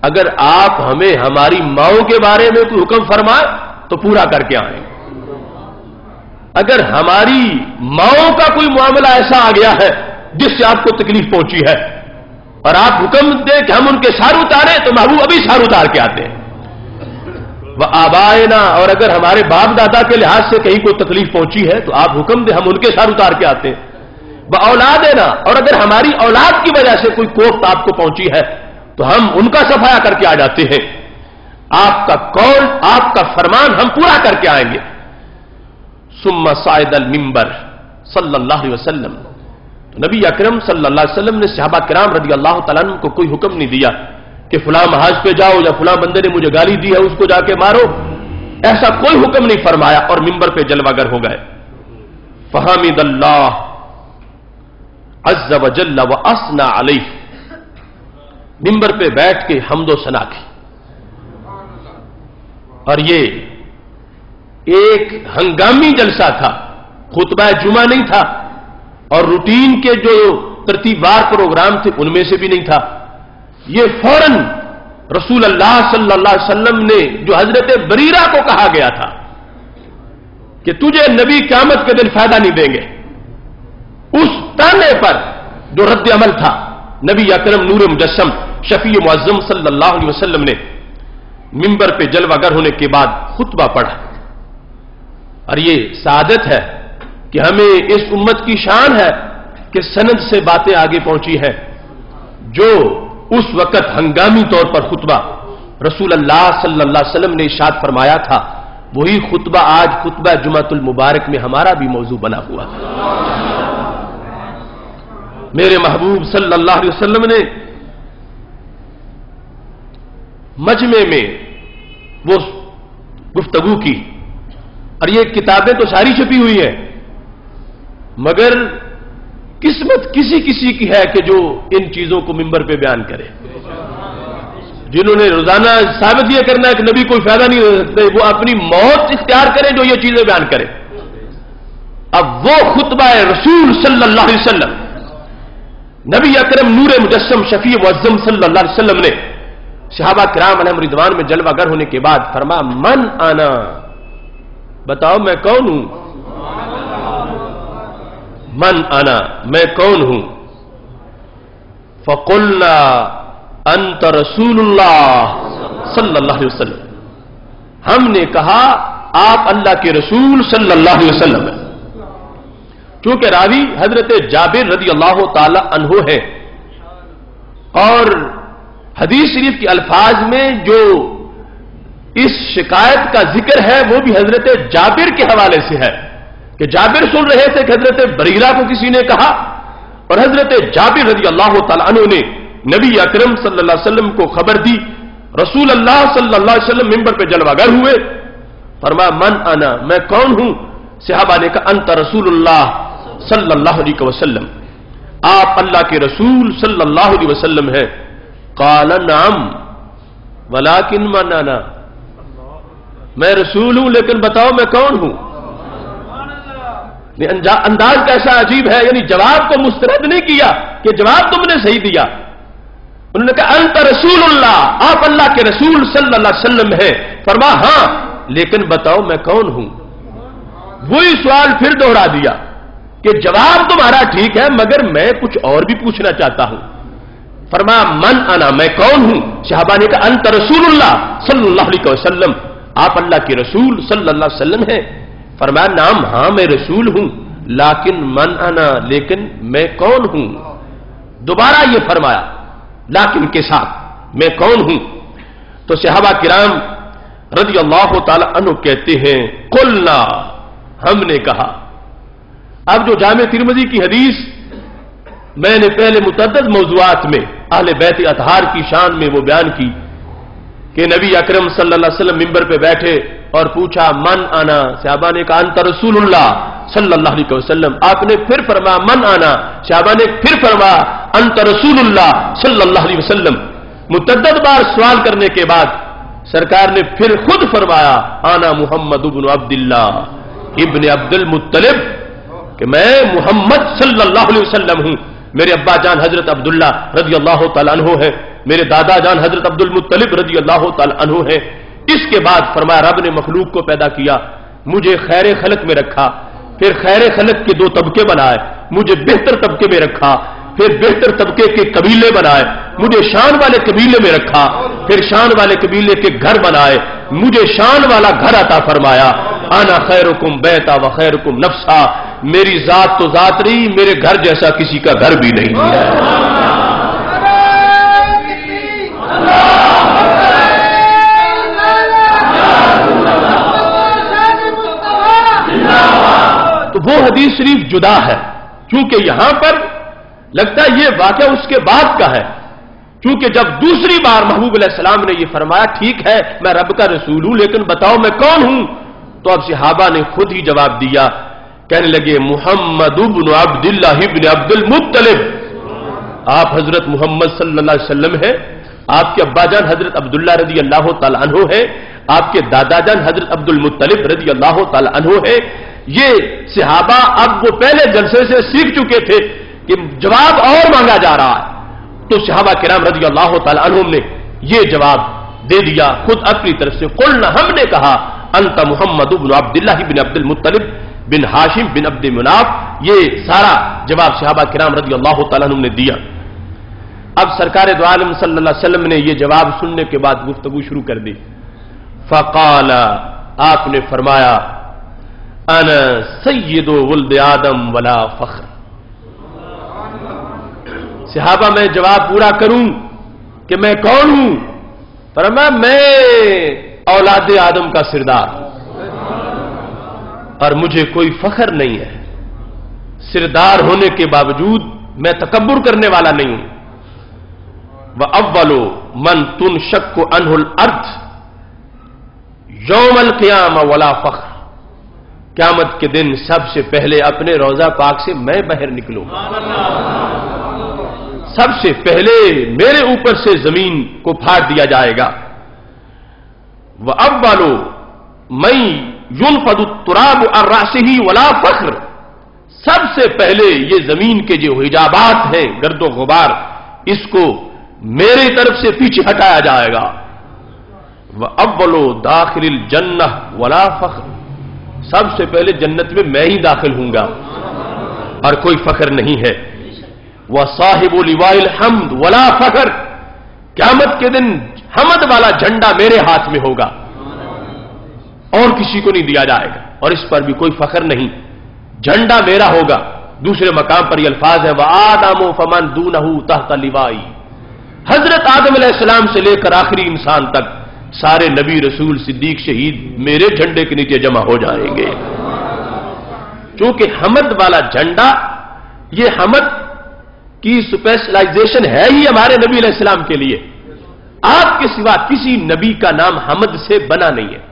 اگر آپ ہمیں ہماری ماؤں کے بارے میں کوئی حکم فرمائے تو پورا کر کے آئیں. اگر ہماری ماؤں کا کوئی معاملہ ایسا آ گیا ہے جس سے آپ کو تکلیف پہنچی ہے اور آپ حکم دیں کہ ہم ان کے سار اتاریں تو محبوب ابھی سار اتار کے آتے ہیں. وہ آبائنا، اور اگر ہمارے باپ دادا کے لحاظ سے کہیں کوئی تکلیف پہنچی ہے تو آپ حکم دیں ہم ان کے سار اتار کے آتے ہیں. وہ اولادنا، اور اگر ہماری اولاد کی وجہ سے کوئی کوفت آپ کو پہنچی ہے تو ہم ان کا صفایا کر کے آ جاتے ہیں. آپ کا قول، آپ کا فرمان ہم پورا کر کے آئیں گے. ثم صعد المنبر صلی اللہ علیہ وسلم، تو نبی اکرم صلی اللہ علیہ وسلم نے صحابہ کرام رضی اللہ تعالیٰ عنہ کو کوئی حکم نہیں دیا کہ فلاں محاذ پہ جاؤ یا فلاں بندے نے مجھے گالی دی ہے اس کو جا کے مارو، ایسا کوئی حکم نہیں فرمایا اور منبر پہ جلوہ گر ہو گئے. فحمد اللہ عز وجل واثنى علیہ، منبر پہ بیٹھ کے حمد و ثنا کی. اور یہ ایک ہنگامی جلسہ تھا، خطبہ جمعہ نہیں تھا اور روٹین کے جو ترتیب وار پروگرام تھے ان میں سے بھی نہیں تھا. یہ فوراً رسول اللہ صلی اللہ علیہ وسلم نے جو حضرت بریرہ کو کہا گیا تھا کہ تجھے نبی قیامت کے دن فائدہ نہیں دیں گے، اس تانے پر جو رد عمل تھا نبی اکرم نور مجسم شفیع معظم صلی اللہ علیہ وسلم نے منبر پہ جلوہ گر ہونے کے بعد خطبہ پڑھا. اور یہ سعادت ہے کہ ہمیں اس امت کی شان ہے کہ سند سے باتیں آگے پہنچی ہیں. جو اس وقت ہنگامی طور پر خطبہ رسول اللہ صلی اللہ علیہ وسلم نے ارشاد فرمایا تھا، وہی خطبہ آج خطبہ جمعۃ المبارک میں ہمارا بھی موضوع بنا ہوا ہے. میرے محبوب صلی اللہ علیہ وسلم نے مجمع میں وہ گفتگو کی، اور یہ کتابیں تو ساری چھپی ہوئی ہیں، مگر قسمت کسی کسی کی ہے کہ جو ان چیزوں کو منبر پہ بیان کرے. جنہوں نے روزانہ ثابت یہ کرنا ہے کہ نبی کوئی فائدہ نہیں دے سکتے، وہ اپنی موت اختیار کریں جو یہ چیزیں بیان کرے. اب وہ خطبہ رسول صلی اللہ علیہ وسلم نبی اکرم نور مجسم شفیع معظم صلی اللہ علیہ وسلم نے صحابہ کرام علیہم رضوان میں جلوہ گر ہونے کے بعد فرمایا، من آنا، بتاؤ میں کون ہوں، من آنا، میں کون ہوں. فقلنا انت رسول اللہ صلی اللہ علیہ وسلم، ہم نے کہا آپ اللہ کے رسول صلی اللہ علیہ وسلم ہیں. چونکہ راوی حضرت جابر رضی اللہ تعالی عنہ ہے اور حدیث شریف کے الفاظ میں جو اس شکایت کا ذکر ہے وہ بھی حضرت جابر کے حوالے سے ہے کہ جابر سن رہے تھے کہ حضرت بریرہ کو کسی نے کہا، اور حضرت جابر رضی اللہ تعالی عنہ نے نبی اکرم صلی اللہ علیہ وسلم کو خبر دی. رسول اللہ صلی اللہ علیہ وسلم منبر پہ جلوہ گر ہوئے، فرمایا من انا، میں کون ہوں. صحابہ نے کہا انت رسول اللہ صلی اللہ علیہ وسلم، آپ اللہ کے رسول صلی اللہ علیہ وسلم ہیں. قال نعم ولکن من انا، میں رسول ہوں لیکن بتاؤ میں کون ہوں. انداز کیسا عجیب ہے، یعنی جواب کو مسترد نہیں کیا کہ جواب تم نے صحیح دیا. انہوں نے کہا انت رسول اللہ، آپ اللہ کے رسول صلی اللہ علیہ وسلم ہیں. فرمایا ہاں لیکن بتاؤ میں کون ہوں. وہی سوال پھر دوہرا دیا کہ جواب تمہارا ٹھیک ہے مگر میں کچھ اور بھی پوچھنا چاہتا ہوں. فرمایا من انا, میں کون ہوں؟ صحابہ نے کہا انت رسول اللہ صلی اللہ علیہ وسلم, آپ اللہ کے رسول صلی اللہ علیہ وسلم ہیں. فرمایا نام ہاں میں رسول ہوں, لیکن من انا, لیکن میں کون ہوں؟ دوبارہ یہ فرمایا لیکن کے ساتھ, میں کون ہوں؟ تو صحابہ کرام رضی اللہ تعالی عنہ کہتے ہیں قلنا, ہم نے کہا. اب جو جامع ترمذی کی حدیث میں نے پہلے متعدد موضوعات میں اہل بیت اطہار کی شان میں وہ بیان کی کہ نبی اکرم صلی اللہ علیہ وسلم ممبر پہ بیٹھے اور پوچھا من انا, صحابہ نے کہا انت رسول اللہ صلی اللہ علیہ وسلم. آپ نے پھر فرمایا من انا, صحابہ نے پھر فرمایا انت رسول اللہ صلی اللہ علیہ وسلم. متعدد بار سوال کرنے کے بعد سرکار نے پھر خود فرمایا انا محمد ابن عبداللہ ابن عبد المطلب, کہ میں محمد صلی اللہ علیہ وسلم ہوں. میرے ابا جان حضرت عبداللہ رضی اللہ تعالیٰ عنہ ہیں, میرے دادا جان حضرت عبد المطلب رضی اللہ تعالیٰ عنہ ہیں. اس کے بعد فرمایا رب نے مخلوق کو پیدا کیا, مجھے خیر خلق میں رکھا, پھر خیر خلق کے 2 طبقے بنائے, مجھے بہتر طبقے میں رکھا, پھر بہتر طبقے کے قبیلے بنائے, مجھے شان والے قبیلے میں رکھا, پھر شان والے قبیلے کے گھر بنائے, مجھے شان والا گھر عطا فرمایا. انا خیرکم بیتا و خیرکم نفسا, میری ذات تو ذات رہی, میرے گھر جیسا کسی کا گھر بھی نہیں ہے. تو وہ حدیث شریف جدا ہے, کیونکہ یہاں پر لگتا ہے یہ واقعہ اس کے بعد کا ہے, کیونکہ جب دوسری بار محبوب علیہ السلام نے یہ فرمایا ٹھیک ہے میں رب کا رسول ہوں لیکن بتاؤ میں کون ہوں, تو اب صحابہ نے خود ہی جواب دیا, کہنے لگے محمد ابن عبداللہ ابن عبد المطلب, آپ حضرت محمد صلی اللہ علیہ وسلم ہیں, آپ کے ابا جان حضرت عبداللہ رضی اللہ تعالی عنہ ہیں, آپ کے دادا جان حضرت عبد المطلب رضی اللہ تعالی عنہ ہیں. یہ صحابہ اب وہ پہلے جلسے سے سیکھ چکے تھے کہ جواب اور مانگا جا رہا ہے, تو صحابہ کرام رضی اللہ تعالی عنہم نے یہ جواب دے دیا خود اپنی طرف سے. قلنا, ہم نے کہا انت محمد ابن عبداللہ بن عبد المطلب بن ہاشم بن عبد مناف. یہ سارا جواب صحابہ کرام رضی اللہ تعالیٰ عنہ نے دیا. اب سرکار دو عالم صلی اللہ علیہ وسلم نے یہ جواب سننے کے بعد گفتگو شروع کر دی. فقال, آپ نے فرمایا انا سید ولد آدم ولا فخر. صحابہ میں جواب پورا کروں کہ میں کون ہوں؟ فرمایا میں اولاد آدم کا سردار اور مجھے کوئی فخر نہیں ہے, سردار ہونے کے باوجود میں تکبر کرنے والا نہیں ہوں. وَأَوَّلُ مَن تُنشَقُّ عَنْهُ الْأَرْضُ يَوْمَ الْقِيَامَةِ وَلَا فَخْرٍ. قیامت کے دن سب سے پہلے اپنے روضہ پاک سے میں باہر نکلوں, سب سے پہلے میرے اوپر سے زمین کو پھاڑ دیا جائے گا. وَأَوَّلُ مَن يُنْفَضُ التُّرَابُ عَنْ رَأْسِهِ وَلَا فَخْرٍ. سب سے پہلے یہ زمین کے جو حجابات ہیں گرد و غبار, اس کو میری طرف سے پیچھے ہٹایا جائے گا. وَأَوَّلُ دَاخِلِ الْجَنَّةِ وَلَا فَخْرٍ. سب سے پہلے جنت میں میں ہی داخل ہوں گا اور کوئی فخر نہیں ہے. وَصَاحِبُ لِوَاءِ الْحَمْدِ وَلَا فَخْرٍ. قیامت کے دن حمد والا جھنڈا میرے ہاتھ میں ہوگا اور کسی کو نہیں دیا جائے گا, اور اس پر بھی کوئی فخر نہیں, جھنڈا میرا ہوگا. دوسرے مقام پر یہ الفاظ ہے وَآدَمُ فَمَن دُونَهُ تَحْتَ لِوَائِهِ. حضرت آدم علیہ السلام سے لے کر آخری انسان تک سارے نبی رسول صدیق شہید میرے جھنڈے کے نیچے جمع ہو جائیں گے. چونکہ حمد والا جھنڈا, یہ حمد کی سپیشلائزیشن ہے ہی ہمارے نبی علیہ السلام کے لیے. آپ کے سوا کسی نبی کا نام حمد سے بنا نہیں ہے.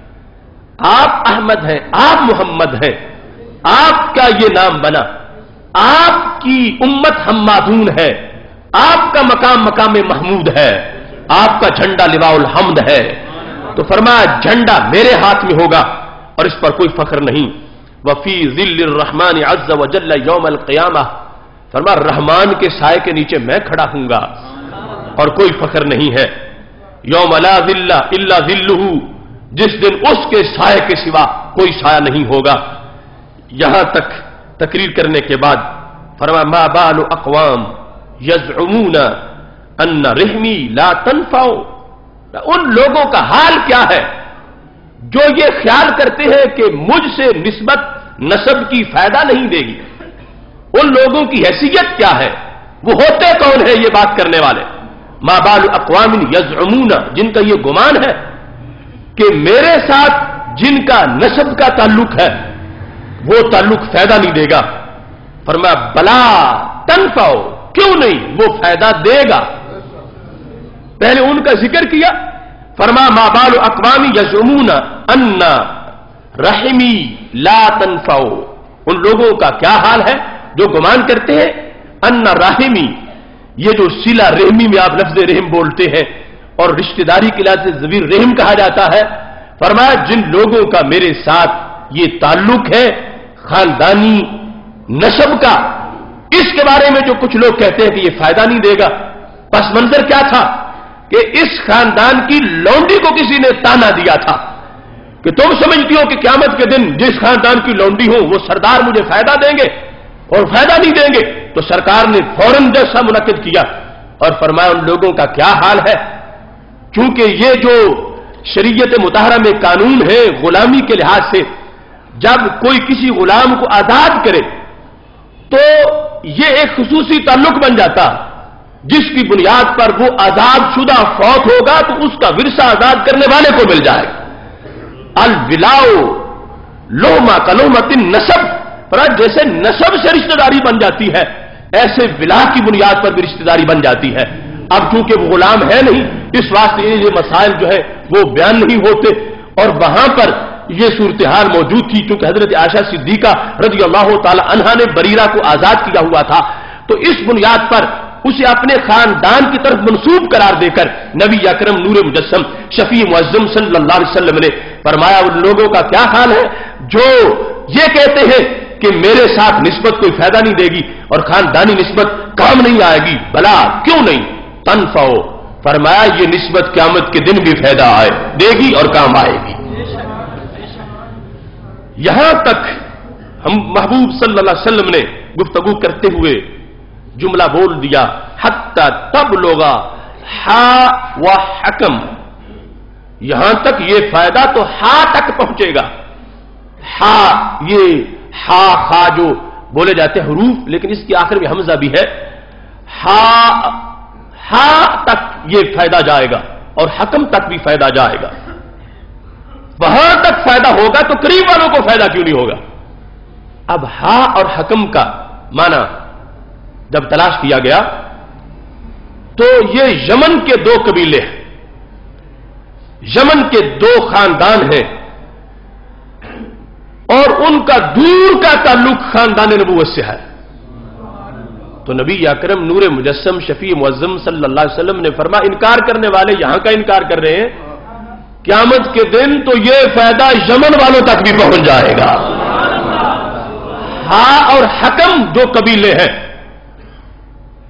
آپ احمد ہیں, آپ محمد ہیں, آپ کا یہ نام بنا. آپ کی امت حمادون ہے, آپ کا مقام مقام محمود ہے, آپ کا جھنڈا لواء الحمد ہے. تو فرمایا جھنڈا میرے ہاتھ میں ہوگا اور اس پر کوئی فخر نہیں. وفی ظل الرحمن عز وجل یوم القیامہ. فرمایا رحمان کے سائے کے نیچے میں کھڑا ہوں گا اور کوئی فخر نہیں ہے. یوم لا ظل الا ظلہ, جس دن اس کے سائے کے سوا کوئی سایہ نہیں ہوگا. یہاں تک تقریر کرنے کے بعد فرمایا ما بال اقوام یزعمون ان رحمی لا تنفع، ان لوگوں کا حال کیا ہے جو یہ خیال کرتے ہیں کہ مجھ سے نسبت نسب کی فائدہ نہیں دے گی. ان لوگوں کی حیثیت کیا ہے، وہ ہوتے کون ہے یہ بات کرنے والے؟ ما بال اقوام یزعمون، جن کا یہ گمان ہے کہ میرے ساتھ جن کا نسب کا تعلق ہے وہ تعلق فائدہ نہیں دے گا. فرمایا بلا تنفع، کیوں نہیں، وہ فائدہ دے گا. پہلے ان کا ذکر کیا، فرمایا ما بال اقوام یزعمون ان رحمی لا تنفع، ان لوگوں کا کیا حال ہے جو گمان کرتے ہیں ان رحمی، یہ جو صلہ رحمی میں آپ لفظ رحم بولتے ہیں اور رشتہ داری کے لحاظ سے ذوی رحم کہا جاتا ہے، فرمایا جن لوگوں کا میرے ساتھ یہ تعلق ہے خاندانی نسب کا، اس کے بارے میں جو کچھ لوگ کہتے ہیں کہ یہ فائدہ نہیں دے گا. پس منظر کیا تھا کہ اس خاندان کی لونڈی کو کسی نے تانا دیا تھا کہ تم سمجھتی ہو کہ قیامت کے دن جس خاندان کی لونڈی ہو وہ سردار مجھے فائدہ دیں گے اور فائدہ نہیں دیں گے. تو سرکار نے فوراً جیسا منعقد کیا اور فرمایا ان لوگوں کا کیا حال ہے. چونکہ یہ جو شریعت مطہرہ میں قانون ہے غلامی کے لحاظ سے، جب کوئی کسی غلام کو آزاد کرے تو یہ ایک خصوصی تعلق بن جاتا، جس کی بنیاد پر وہ آزاد شدہ فوت ہوگا تو اس کا ورثہ آزاد کرنے والے کو مل جائے گا. الولاء لوما کلومت النسب، پر جیسے نسب سے رشتہ داری بن جاتی ہے ایسے ولا کی بنیاد پر بھی رشتہ داری بن جاتی ہے. اب چونکہ وہ غلام ہے نہیں اس واسطے یہ مسائل جو ہے وہ بیان نہیں ہوتے، اور وہاں پر یہ صورتحال موجود تھی کیونکہ حضرت عائشہ صدیقہ رضی اللہ تعالی عنہا نے بریرہ کو آزاد کیا ہوا تھا، تو اس بنیاد پر اسے اپنے خاندان کی طرف منسوب قرار دے کر نبی اکرم نور مجسم شفیع معظم صلی اللہ علیہ وسلم نے فرمایا ان لوگوں کا کیا حال ہے جو یہ کہتے ہیں کہ میرے ساتھ نسبت کوئی فائدہ نہیں دے گی اور خاندانی نسبت کام نہیں آئے گی. بلا کیوں نہیں، تنفع، فرمایا یہ نسبت قیامت کے دن بھی فائدہ دے گی اور کام آئے گی. یہاں تک ہم محبوب صلی اللہ علیہ وسلم نے گفتگو کرتے ہوئے جملہ بول دیا حتی تبلغ ہا و حکم، یہاں تک یہ فائدہ تو ہا تک پہنچے گا. ہا، یہ ہا خا جو بولے جاتے ہیں حروف، لیکن اس کے آخر میں حمزہ بھی ہے. ہا تک یہ فائدہ جائے گا اور حکم تک بھی فائدہ جائے گا. وہاں تک فائدہ ہوگا تو قریب والوں کو فائدہ کیوں نہیں ہوگا. اب ہا اور حکم کا معنی جب تلاش کیا گیا تو یہ یمن کے دو قبیلے ہیں، یمن کے دو خاندان ہیں اور ان کا دور کا تعلق خاندان نبوت سے ہے. تو نبی اکرم نور مجسم شفیع معظم صلی اللہ علیہ وسلم نے فرمایا انکار کرنے والے یہاں کا انکار کر رہے ہیں، قیامت کے دن تو یہ فائدہ یمن والوں تک بھی پہنچ جائے گا. ہاں اور حکم جو قبیلے ہیں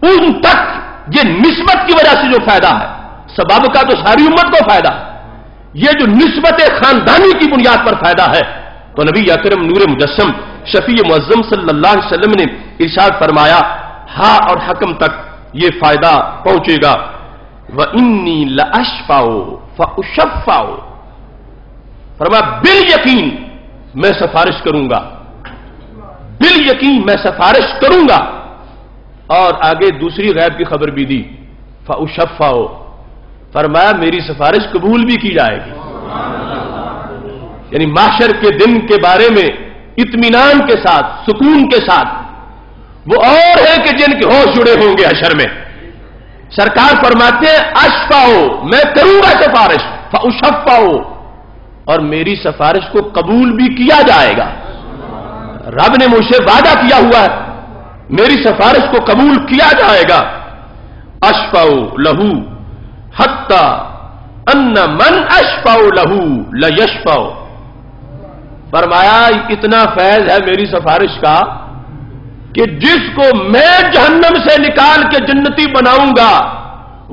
ان تک یہ نسبت کی وجہ سے جو فائدہ ہے، سبب کا تو ساری امت کو فائدہ ہے، یہ جو نسبت خاندانی کی بنیاد پر فائدہ ہے. تو نبی اکرم نور مجسم شفیع معظم صلی اللہ علیہ وسلم نے ارشاد فرمایا ہاں اور حکم تک یہ فائدہ پہنچے گا. وَإِنِّي لَأَشْفَعُ فَأُشَفَّعُ، فرمایا بالیقین میں سفارش کروں گا، بالیقین میں سفارش کروں گا. اور آگے دوسری غیب کی خبر بھی دی فَأُشَفَّعُ، فرمایا میری سفارش قبول بھی کی جائے گی. یعنی محشر کے دن کے بارے میں اطمینان کے ساتھ سکون کے ساتھ وہ اور ہیں کہ جن کے ہوش جڑے ہوں گے حشر میں. سرکار فرماتے ہیں اشفعُ، میں کروں گا سفارش، فَأُشَفَّعُ، اور میری سفارش کو قبول بھی کیا جائے گا. رب نے مجھ سے وعدہ کیا ہوا ہے میری سفارش کو قبول کیا جائے گا. اشفعُ لہو حتی ان من اشفعُ لہو لیشفعُ، فرمایا اتنا فیض ہے میری سفارش کا کہ جس کو میں جہنم سے نکال کے جنتی بناؤں گا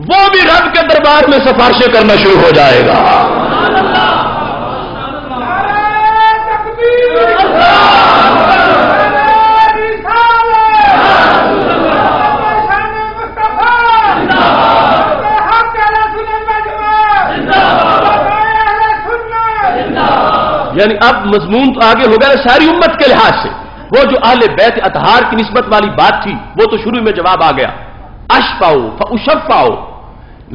وہ بھی رب کے دربار میں سفارشیں کرنا شروع ہو جائے گا. یعنی اب مضمون تو آگے ہوگا نا ساری امت کے لحاظ سے. وہ جو اہل بیت اطہار کی نسبت والی بات تھی وہ تو شروع میں جواب آ گیا. اشفاؤ فاشفاؤ،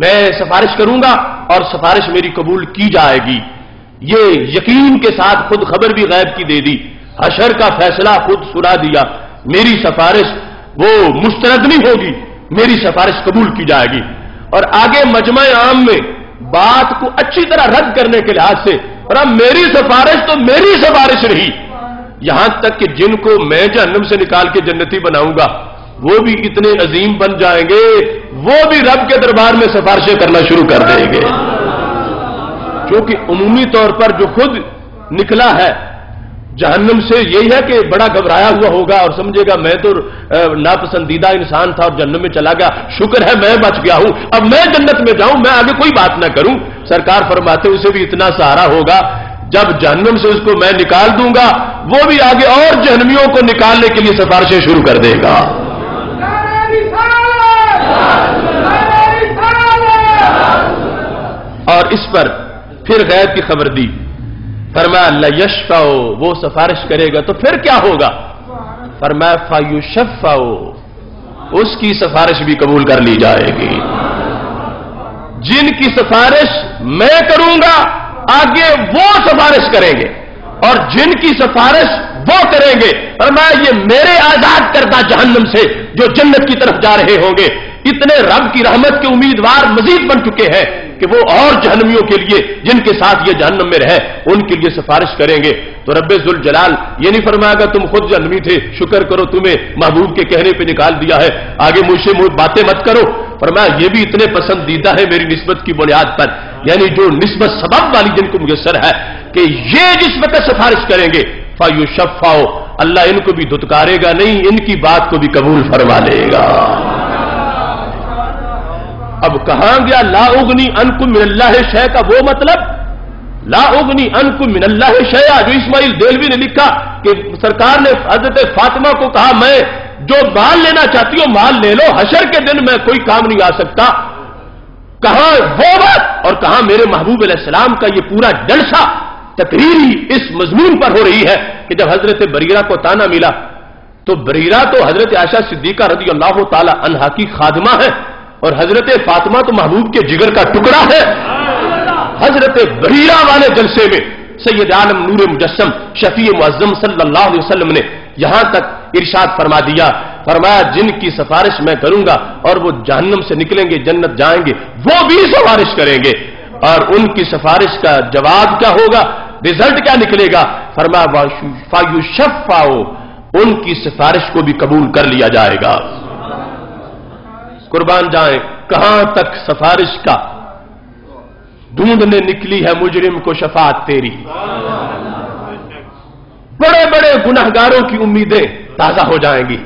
میں سفارش کروں گا اور سفارش میری قبول کی جائے گی. یہ یقین کے ساتھ خود خبر بھی غیب کی دے دی، حشر کا فیصلہ خود سنا دیا. میری سفارش وہ مسترد نہیں ہوگی، میری سفارش قبول کی جائے گی. اور آگے مجمع عام میں بات کو اچھی طرح رد کرنے کے لحاظ سے، اور اب میری سفارش تو میری سفارش رہی، یہاں تک کہ جن کو میں جہنم سے نکال کے جنتی بناؤں گا وہ بھی اتنے عظیم بن جائیں گے، وہ بھی رب کے دربار میں سفارشیں کرنا شروع کر دیں گے. کیونکہ عمومی طور پر جو خود نکلا ہے جہنم سے یہی ہے کہ بڑا گھبرایا ہوا ہوگا اور سمجھے گا میں تو ناپسندیدہ انسان تھا اور جہنم میں چلا گیا، شکر ہے میں بچ گیا ہوں، اب میں جنت میں جاؤں، میں آگے کوئی بات نہ کروں. سرکار فرماتے اسے بھی اتنا سہارا ہوگا جب جہنم سے اس کو میں نکال دوں گا وہ بھی آگے اور جہنمیوں کو نکالنے کے لیے سفارشیں شروع کر دے گا. اور اس پر پھر غیب کی خبر دی. فرمایا لیشفع، وہ سفارش کرے گا تو پھر کیا ہوگا؟ فرمایا فیشفع، اس کی سفارش بھی قبول کر لی جائے گی. جن کی سفارش میں کروں گا آگے وہ سفارش کریں گے اور جن کی سفارش وہ کریں گے. فرمایا یہ میرے آزاد کردہ جہنم سے جو جنت کی طرف جا رہے ہوں گے اتنے رب کی رحمت کے امیدوار مزید بن چکے ہیں کہ وہ اور جہنمیوں کے لیے جن کے ساتھ یہ جہنم میں رہے ان کے لیے سفارش کریں گے. تو رب ذوالجلال یہ نہیں فرمائے گا تم خود جہنمی تھے، شکر کرو تمہیں محبوب کے کہنے پہ نکال دیا ہے، آگے مجھ سے باتیں مت کرو. فرمایا یہ بھی اتنے پسندیدہ ہے میری نسبت کی بنیاد پر، یعنی جو نسبت سبب والی جن کو میسر ہے کہ یہ جس وقت سفارش کریں گے فیشفع، اللہ ان کو بھی دھتکارے گا نہیں، ان کی بات کو بھی قبول فرما لے گا. اب کہاں گیا لا اغنی عنکم من اللہ شیء کا وہ مطلب؟ لا اغنی عنکم من اللہ شیء جو اسماعیل دہلوی نے لکھا کہ سرکار نے حضرت فاطمہ کو کہا میں جو مال لینا چاہتی ہو مال لے لو، حشر کے دن میں کوئی کام نہیں آ سکتا. کہاں وہ بات اور کہاں میرے محبوب علیہ السلام کا یہ پورا جلسہ تقریری اس مضمون پر ہو رہی ہے کہ جب حضرت بریرہ کو تانا ملا تو بریرہ تو حضرت عائشہ صدیقہ رضی اللہ تعالی عنہا کی خادمہ ہے اور حضرت فاطمہ تو محبوب کے جگر کا ٹکڑا ہے. حضرت بریرہ والے جلسے میں سید عالم نور مجسم شفیع معظم صلی اللہ علیہ وسلم نے یہاں تک ارشاد فرما دیا، فرمایا جن کی سفارش میں کروں گا اور وہ جہنم سے نکلیں گے جنت جائیں گے وہ بھی سفارش کریں گے. اور ان کی سفارش کا جواب کیا ہوگا، رزلٹ کیا نکلے گا؟ فرمایا فیشفع، ان کی سفارش کو بھی قبول کر لیا جائے گا. قربان جائیں کہاں تک سفارش کا ڈھونڈنے نکلی ہے مجرم کو شفاعت تیری. بڑے بڑے گناہگاروں کی امیدیں تازہ ہو جائیں گی،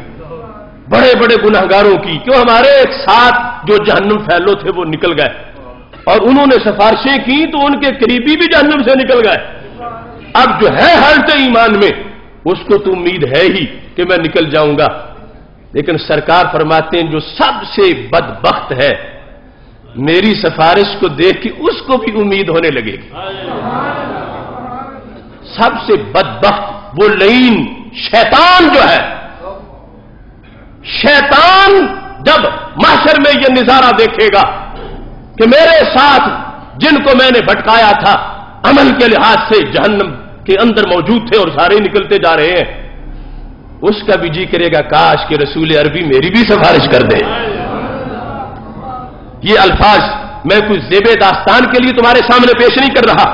بڑے بڑے گناہگاروں کی، کیوں ہمارے ایک ساتھ جو جہنم پھیلو تھے وہ نکل گئے اور انہوں نے سفارشیں کی تو ان کے قریبی بھی جہنم سے نکل گئے. اب جو ہے حالت ایمان میں اس کو تو امید ہے ہی کہ میں نکل جاؤں گا، لیکن سرکار فرماتے ہیں جو سب سے بدبخت ہے میری سفارش کو دیکھ کے اس کو بھی امید ہونے لگے گی. سب سے بدبخت وہ لعین شیطان جو ہے، شیطان جب محشر میں یہ نظارہ دیکھے گا کہ میرے ساتھ جن کو میں نے بھٹکایا تھا عمل کے لحاظ سے جہنم کے اندر موجود تھے اور سارے نکلتے جا رہے ہیں، اس کا بھی جی کرے گا کاش کہ رسول عربی میری بھی سفارش کر دے. یہ الفاظ میں کچھ زیب داستان کے لیے تمہارے سامنے پیش نہیں کر رہا.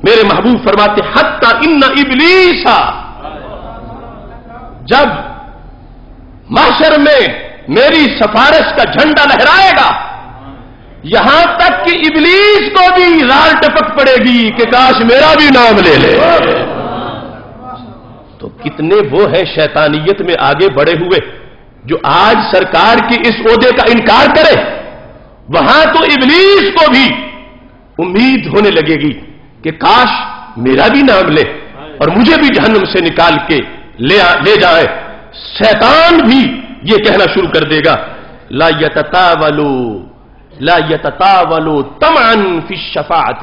میرے محبوب فرماتے حتی ان ابلیس، جب محشر میں میری سفارش کا جھنڈا لہرائے گا یہاں تک کہ ابلیس کو بھی رال ٹپک پڑے گی کہ کاش میرا بھی نام لے لے. تو کتنے وہ ہیں شیطانیت میں آگے بڑھے ہوئے جو آج سرکار کی اس عہدے کا انکار کرے، وہاں تو ابلیس کو بھی امید ہونے لگے گی کہ کاش میرا بھی نام لے اور مجھے بھی جہنم سے نکال کے لے جائے. شیطان بھی یہ کہنا شروع کر دے گا لا یتطاولوا طمعا فی الشفاعت،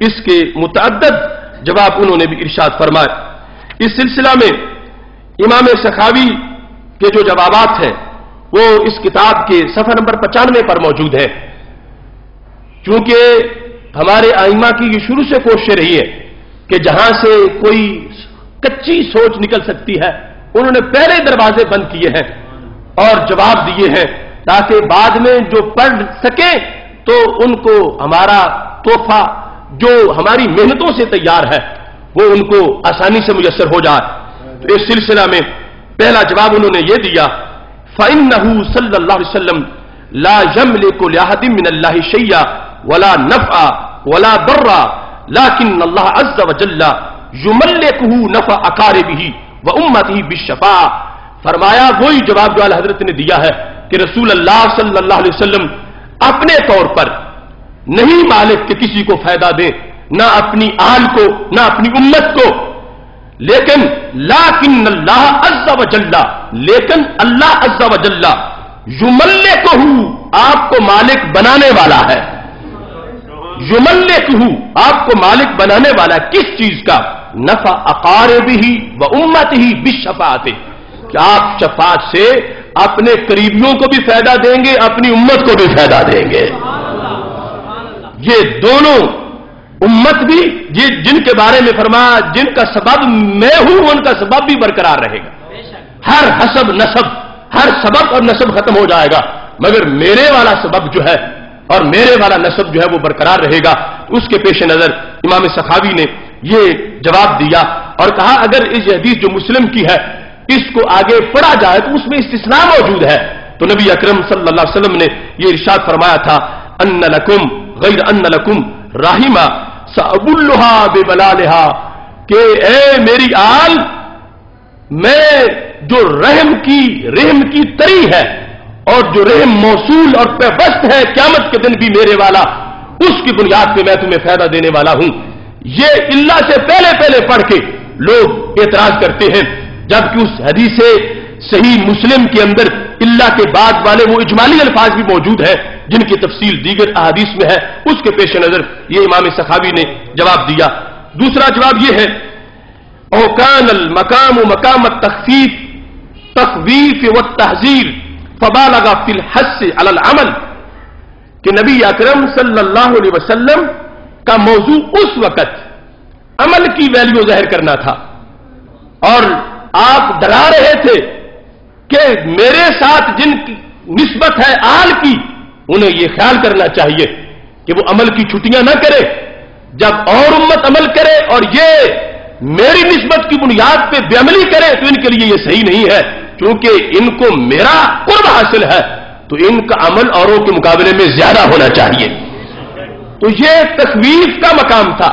اس کے متعدد جواب انہوں نے بھی ارشاد فرمائے۔ اس سلسلہ میں امام سخاوی کے جو جوابات ہیں وہ اس کتاب کے صفحہ نمبر 95 پر موجود ہے۔ چونکہ ہمارے ائمہ کی یہ شروع سے کوشش رہی ہے کہ جہاں سے کوئی کچی سوچ نکل سکتی ہے انہوں نے پہلے دروازے بند کیے ہیں اور جواب دیے ہیں، تاکہ بعد میں جو پڑھ سکیں تو ان کو ہمارا تحفہ جو ہماری محنتوں سے تیار ہے وہ ان کو آسانی سے میسر ہو جائے۔ تو اس سلسلہ میں پہلا جواب انہوں نے یہ دیا، فَإِنَّهُ صلی اللہ علیہ وسلم لا يملك لأحد من الله شيئا ولا نفعا ولا ضرا لكن الله عز وجل يملكه نفع اقاربه وامته بالشفاعة۔ فرمایا وہی جواب جو اعلی حضرت نے دیا ہے کہ رسول اللہ صلی اللہ علیہ وسلم اپنے طور پر نہیں مالک کہ کسی کو فائدہ دیں، نہ اپنی آل کو نہ اپنی امت کو، لیکن لاکن اللہ عز وجل، لیکن اللہ عز وجل یملکہ، آپ کو مالک بنانے والا ہے، یملکہ، آپ کو مالک بنانے والا ہے کس چیز کا؟ نفع اقاربہ و امتہ بالشفاعۃ، کہ آپ شفاعت سے اپنے قریبیوں کو بھی فائدہ دیں گے، اپنی امت کو بھی فائدہ دیں گے۔ یہ دونوں امت بھی جن کے بارے میں فرمایا جن کا سبب میں ہوں ان کا سبب بھی برقرار رہے گا، ہر حسب نسب، ہر سبب اور نسب ختم ہو جائے گا، مگر میرے والا سبب جو ہے اور میرے والا نسب جو ہے وہ برقرار رہے گا۔ اس کے پیش نظر امام سخاوی نے یہ جواب دیا اور کہا اگر اس حدیث جو مسلم کی ہے اس کو آگے پڑھا جائے تو اس میں استثناء موجود ہے، تو نبی اکرم صلی اللہ علیہ وسلم نے یہ ارشاد فرمایا تھا، ان لکم غیر ان لکم راہما سأبلھا ببلالھا، کہ اے میری آل، میں جو رحم کی تری ہے اور جو رحم موصول اور پیوست ہے قیامت کے دن بھی میرے والا، اس کی بنیاد پہ میں تمہیں فائدہ دینے والا ہوں۔ یہ اللہ سے پہلے پڑھ کے لوگ اعتراض کرتے ہیں، جبکہ اس حدیث صحیح مسلم کے اندر اللہ کے بعد والے وہ اجمالی الفاظ بھی موجود ہیں جن کی تفصیل دیگر احادیث میں ہے۔ اس کے پیش نظر یہ امام سخاوی نے جواب دیا۔ دوسرا جواب یہ ہے، او کان المقام مقام التخفیف تخویف والتحذیر فبالغ فی الحث علی العمل، کہ نبی اکرم صلی اللہ علیہ وسلم کا موضوع اس وقت عمل کی ویلیو ظاہر کرنا تھا اور آپ ڈرا رہے تھے کہ میرے ساتھ جن کی نسبت ہے آل کی انہیں یہ خیال کرنا چاہیے کہ وہ عمل کی چھٹیاں نہ کرے، جب اور امت عمل کرے اور یہ میری نسبت کی بنیاد پہ بے عملی کرے تو ان کے لیے یہ صحیح نہیں ہے، کیونکہ ان کو میرا قرب حاصل ہے تو ان کا عمل اوروں کے مقابلے میں زیادہ ہونا چاہیے۔ تو یہ تخویف کا مقام تھا۔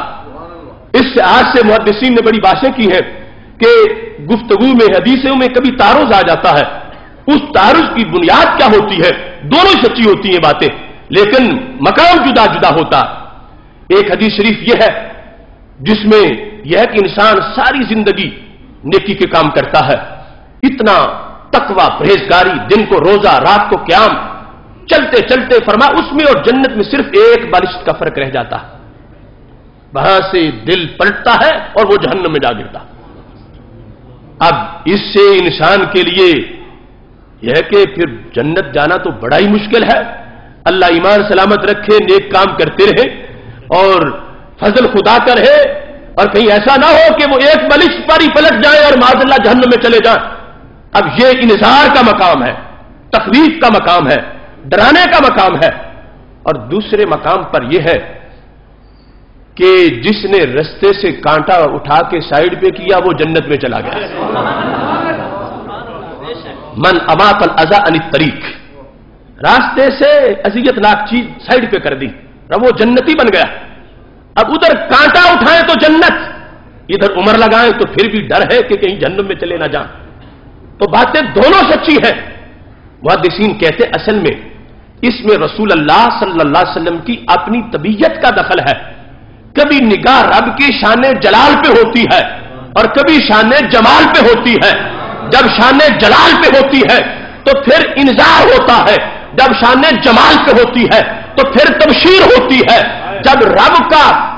اس سے آج سے محدثین نے بڑی باتیں کی ہیں کہ گفتگو میں حدیثوں میں کبھی تعارض آ جاتا ہے، اس تعارض کی بنیاد کیا ہوتی ہے؟ دونوں سچی ہوتی ہیں باتیں لیکن مقام جدا جدا ہوتا۔ ایک حدیث شریف یہ ہے جس میں یہ ہے کہ انسان ساری زندگی نیکی کے کام کرتا ہے، اتنا تقوی پرہیزگاری، دن کو روزہ رات کو قیام، چلتے چلتے فرما اس میں اور جنت میں صرف ایک بالشت کا فرق رہ جاتا ہے، وہاں سے دل پلٹتا ہے اور وہ جہنم میں جا گرتا۔ اب اس سے انسان کے لیے یہ ہے کہ پھر جنت جانا تو بڑا ہی مشکل ہے۔ اللہ ایمان سلامت رکھے، نیک کام کرتے رہے اور فضل خدا کا رہے، اور کہیں ایسا نہ ہو کہ وہ ایک بالشت پر ہی پلٹ جائے اور معاذ اللہ جہنم میں چلے جائیں۔ اب یہ انذار کا مقام ہے، تخویف کا مقام ہے، ڈرانے کا مقام ہے، اور دوسرے مقام پر یہ ہے کہ جس نے رستے سے کانٹا اٹھا کے سائیڈ پہ کیا وہ جنت میں چلا گیا۔ من اماط الاذى عن الطریق، راستے سے اذیت ناک چیز سائیڈ پہ کر دی، اب وہ جنتی بن گیا۔ اب ادھر کانٹا اٹھائیں تو جنت، ادھر عمر لگائیں تو پھر بھی ڈر ہے کہ کہیں جہنم میں چلے نہ جائیں۔ تو باتیں دونوں سچی ہیں۔ محدثین کہتے اصل میں اس میں رسول اللہ صلی اللہ علیہ وسلم کی اپنی طبیعت کا دخل ہے، کبھی نگاہ رب کی شان جلال پہ ہوتی ہے اور کبھی شان جمال پہ ہوتی ہے۔ جب شان جلال پہ ہوتی ہے تو پھر انذار ہوتا ہے، جب شان جمال پہ ہوتی ہے تو پھر تبشیر ہوتی ہے۔ جب رب کا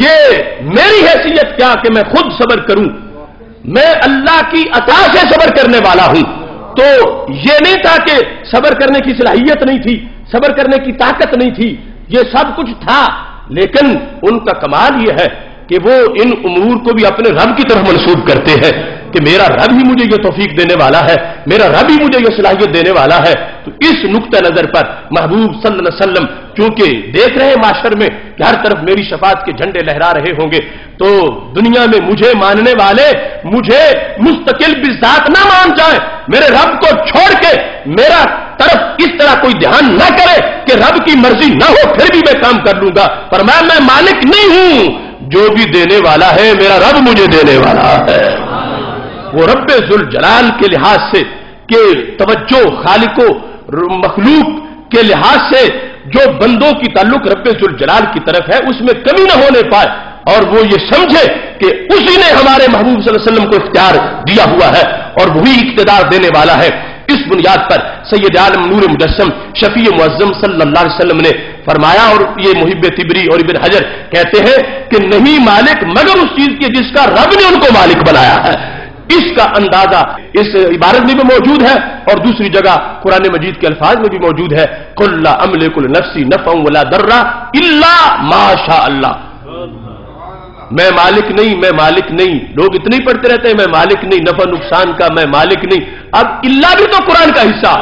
یہ میری حیثیت کیا کہ میں خود صبر کروں، میں اللہ کی عطا سے صبر کرنے والا ہوں۔ تو یہ نہیں تھا کہ صبر کرنے کی صلاحیت نہیں تھی، صبر کرنے کی طاقت نہیں تھی، یہ سب کچھ تھا، لیکن ان کا کمال یہ ہے کہ وہ ان امور کو بھی اپنے رب کی طرف منسوب کرتے ہیں کہ میرا رب ہی مجھے یہ توفیق دینے والا ہے، میرا رب ہی مجھے یہ صلاحیت دینے والا ہے۔ تو اس نقطہ نظر پر محبوب صلی اللہ علیہ وسلم چونکہ دیکھ رہے ہیں معاشر میں کہ ہر طرف میری شفاعت کے جھنڈے لہرا رہے ہوں گے، تو دنیا میں مجھے ماننے والے مجھے مستقل بذات نہ مان جائیں، میرے رب کو چھوڑ کے میرا طرف اس طرح کوئی دھیان نہ کرے کہ رب کی مرضی نہ ہو پھر بھی میں کام کر لوں گا، پر میں مالک نہیں ہوں، جو بھی دینے والا ہے میرا رب مجھے دینے والا ہے۔ وہ رب ذوالجلال کے لحاظ سے کہ توجہ خالق و مخلوق کے لحاظ سے جو بندوں کی تعلق رب ذوالجلال کی طرف ہے اس میں کمی نہ ہونے پائے، اور وہ یہ سمجھے کہ اسی نے ہمارے محبوب صلی اللہ علیہ وسلم کو اختیار دیا ہوا ہے اور وہی اقتدار دینے والا ہے۔ اس بنیاد پر سید عالم نور مجسم شفیع معظم صلی اللہ علیہ وسلم نے فرمایا، اور یہ محب طبری اور ابن حجر کہتے ہیں کہ نہیں مالک مگر اس چیز کی جس کا رب نے ان کو مالک بنایا ہے۔ اس کا اندازہ اس عبارت میں بھی موجود ہے اور دوسری جگہ قرآن مجید کے الفاظ میں بھی موجود ہے، قل لا املک لنفسی نفعا ولا ضرا الا ما شاء اللہ۔ میں مالک نہیں، میں مالک نہیں، لوگ اتنے ہی پڑھتے رہتے ہیں میں مالک نہیں، نفع نقصان کا میں مالک نہیں۔ اب اللہ بھی تو قرآن کا حصہ،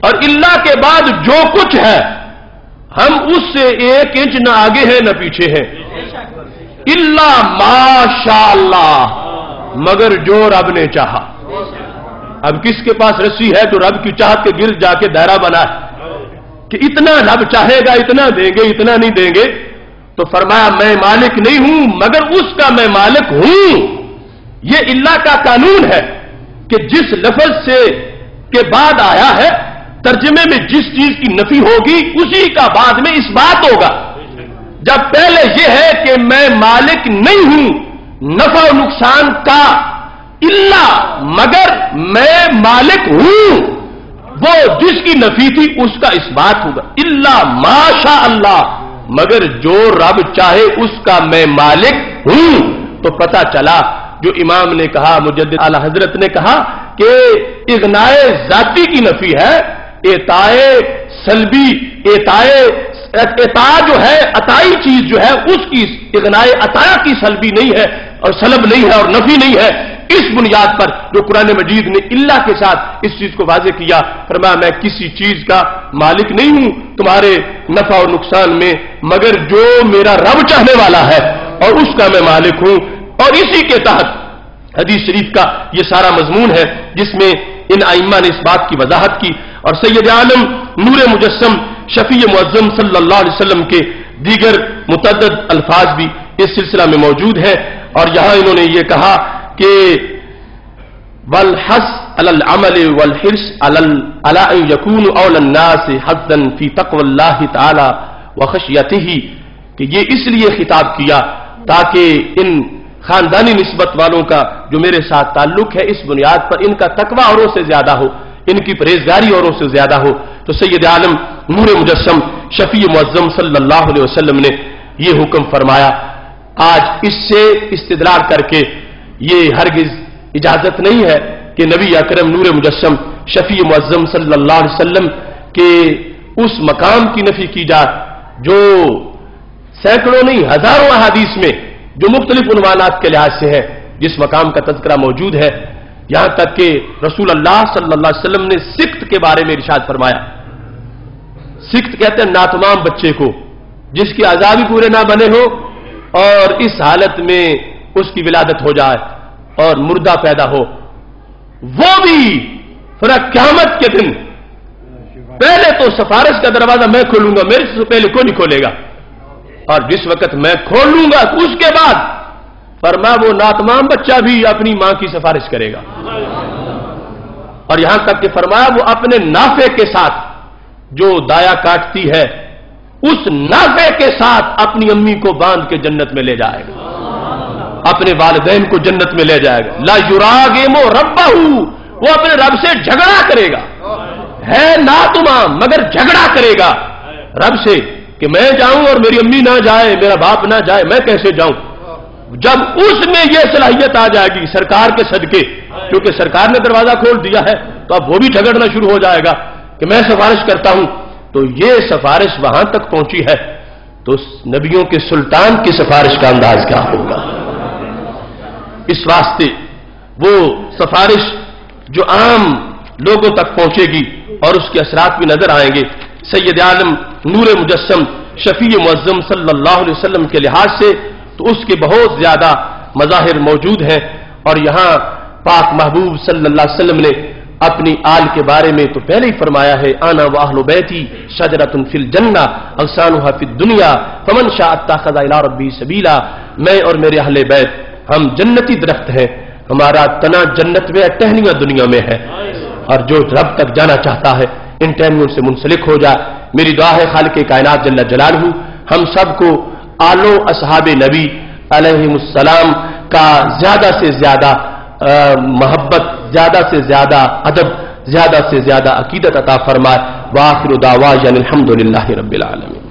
اور اللہ کے بعد جو کچھ ہے ہم اس سے 1 انچ نہ آگے ہیں نہ پیچھے ہیں، الا ما شاء اللہ، مگر جو رب نے چاہا۔ اب کس کے پاس رسی ہے تو رب کی چاہت کے گرد جا کے دائرہ بنا ہے کہ اتنا رب چاہے گا اتنا دیں گے، اتنا نہیں دیں گے، تو فرمایا میں مالک نہیں ہوں مگر اس کا میں مالک ہوں۔ یہ اللہ کا قانون ہے کہ جس لفظ سے کے بعد آیا ہے ترجمے میں جس چیز کی نفی ہوگی اسی کا بعد میں اس بات ہوگا۔ جب پہلے یہ ہے کہ میں مالک نہیں ہوں نفع و نقصان کا الا مگر میں مالک ہوں، وہ جس کی نفی تھی اس کا اس بات ہوگا، الا ما شاء اللہ، مگر جو رب چاہے اس کا میں مالک ہوں۔ تو پتہ چلا جو امام نے کہا، مجدد اعلی حضرت نے کہا کہ اغنائے ذاتی کی نفی ہے، اعطائے سلبی، عطا جو ہے عطائی چیز جو ہے اس کی اغنائے عطا کی سلبی نہیں ہے اور سلب نہیں ہے اور نفی نہیں ہے۔ اس بنیاد پر جو قرآن مجید نے اللہ کے ساتھ اس چیز کو واضح کیا، فرمایا میں کسی چیز کا مالک نہیں ہوں تمہارے نفع اور نقصان میں مگر جو میرا رب چاہنے والا ہے اور اس کا میں مالک ہوں۔ اور اسی کے تحت حدیث شریف کا یہ سارا مضمون ہے جس میں ان ائمہ نے اس بات کی وضاحت کی، اور سید عالم نور مجسم شفیع معظم صلی اللہ علیہ وسلم کے دیگر متعدد الفاظ بھی اس سلسلہ میں موجود ہیں، اور یہاں انہوں نے یہ کہا کہ والحث علی العمل والحرص علی ان یکون اول الناس حظا فی تقوی اللہ تعالی وخشیتہ، کہ یہ اس لیے خطاب کیا تاکہ ان خاندانی نسبت والوں کا جو میرے ساتھ تعلق ہے اس بنیاد پر ان کا تقوی اوروں سے زیادہ ہو، ان کی پرہیزگاری اوروں سے زیادہ ہو۔ تو سید عالم نور مجسم شفیع معظم صلی اللہ علیہ وسلم نے یہ حکم فرمایا۔ آج اس سے استدلال کر کے یہ ہرگز اجازت نہیں ہے کہ نبی اکرم نور مجسم شفیع معظم صلی اللہ علیہ وسلم کے اس مقام کی نفی کی جائے جو سینکڑوں نہیں ہزاروں احادیث میں جو مختلف عنوانات کے لحاظ سے ہے جس مقام کا تذکرہ موجود ہے، یہاں تک کہ رسول اللہ صلی اللہ علیہ وسلم نے سکت کے بارے میں ارشاد فرمایا۔ سکت کہتے ہیں ناتمام بچے کو جس کے اعضاء بھی پورے نہ بنے ہو اور اس حالت میں اس کی ولادت ہو جائے اور مردہ پیدا ہو، وہ بھی پھر قیامت کے دن پہلے تو سفارش کا دروازہ میں کھولوں گا، میرے سے پہلے کوئی نہیں کھولے گا، اور جس وقت میں کھول لوں گا اس کے بعد فرمایا وہ ناتمام بچہ بھی اپنی ماں کی سفارش کرے گا، اور یہاں تک کہ فرمایا وہ اپنے نافے کے ساتھ جو دایا کاٹتی ہے اس نافے کے ساتھ اپنی امی کو باندھ کے جنت میں لے جائے گا، اپنے والدین کو جنت میں لے جائے گا۔ لا یراغم ربہ، وہ اپنے رب سے جھگڑا کرے گا، ہے ناتمام مگر جھگڑا کرے گا رب سے کہ کہ میں جاؤں اور میری امی نہ جائے، میرا باپ نہ جائے، میں کیسے جاؤں؟ جب اس میں یہ صلاحیت آ جائے گی سرکار کے صدقے، کیونکہ سرکار نے دروازہ کھول دیا ہے تو اب وہ بھی جھگڑنا شروع ہو جائے گا کہ میں سفارش کرتا ہوں، تو یہ سفارش وہاں تک پہنچی ہے تو نبیوں کے سلطان کی سفارش کا انداز کیا ہوگا؟ اس واسطے وہ سفارش جو عام لوگوں تک پہنچے گی اور اس کے اثرات بھی نظر آئیں گے۔ سید عالم نور مجسم شفیع معظم صلی اللہ علیہ وسلم کے لحاظ سے تو اس کے بہت زیادہ مظاہر موجود ہیں، اور یہاں پاک محبوب صلی اللہ علیہ وسلم نے اپنی آل کے بارے میں تو پہلے ہی فرمایا ہے، انا واہل بیتی شجرۃ فی الجنہ اغصانها فی الدنیا فمن شاء اتخذ الی ربہ سبیلا، میں اور میرے اہل بیت ہم جنتی درخت ہیں، ہمارا تنا جنت میں ہے، ٹہنیاں دنیا میں ہے، اور جو رب تک جانا چاہتا ہے ان ٹہنیوں سے منسلک ہو جائے۔ میری دعا ہے خالق کائنات جل جلالہ ہم سب کو آل و اصحاب نبی علیہم السلام کا زیادہ سے زیادہ محبت، زیادہ سے زیادہ ادب، زیادہ سے زیادہ عقیدت عطا فرمائے۔ وآخر دعوانا الحمد للہ رب العالمین۔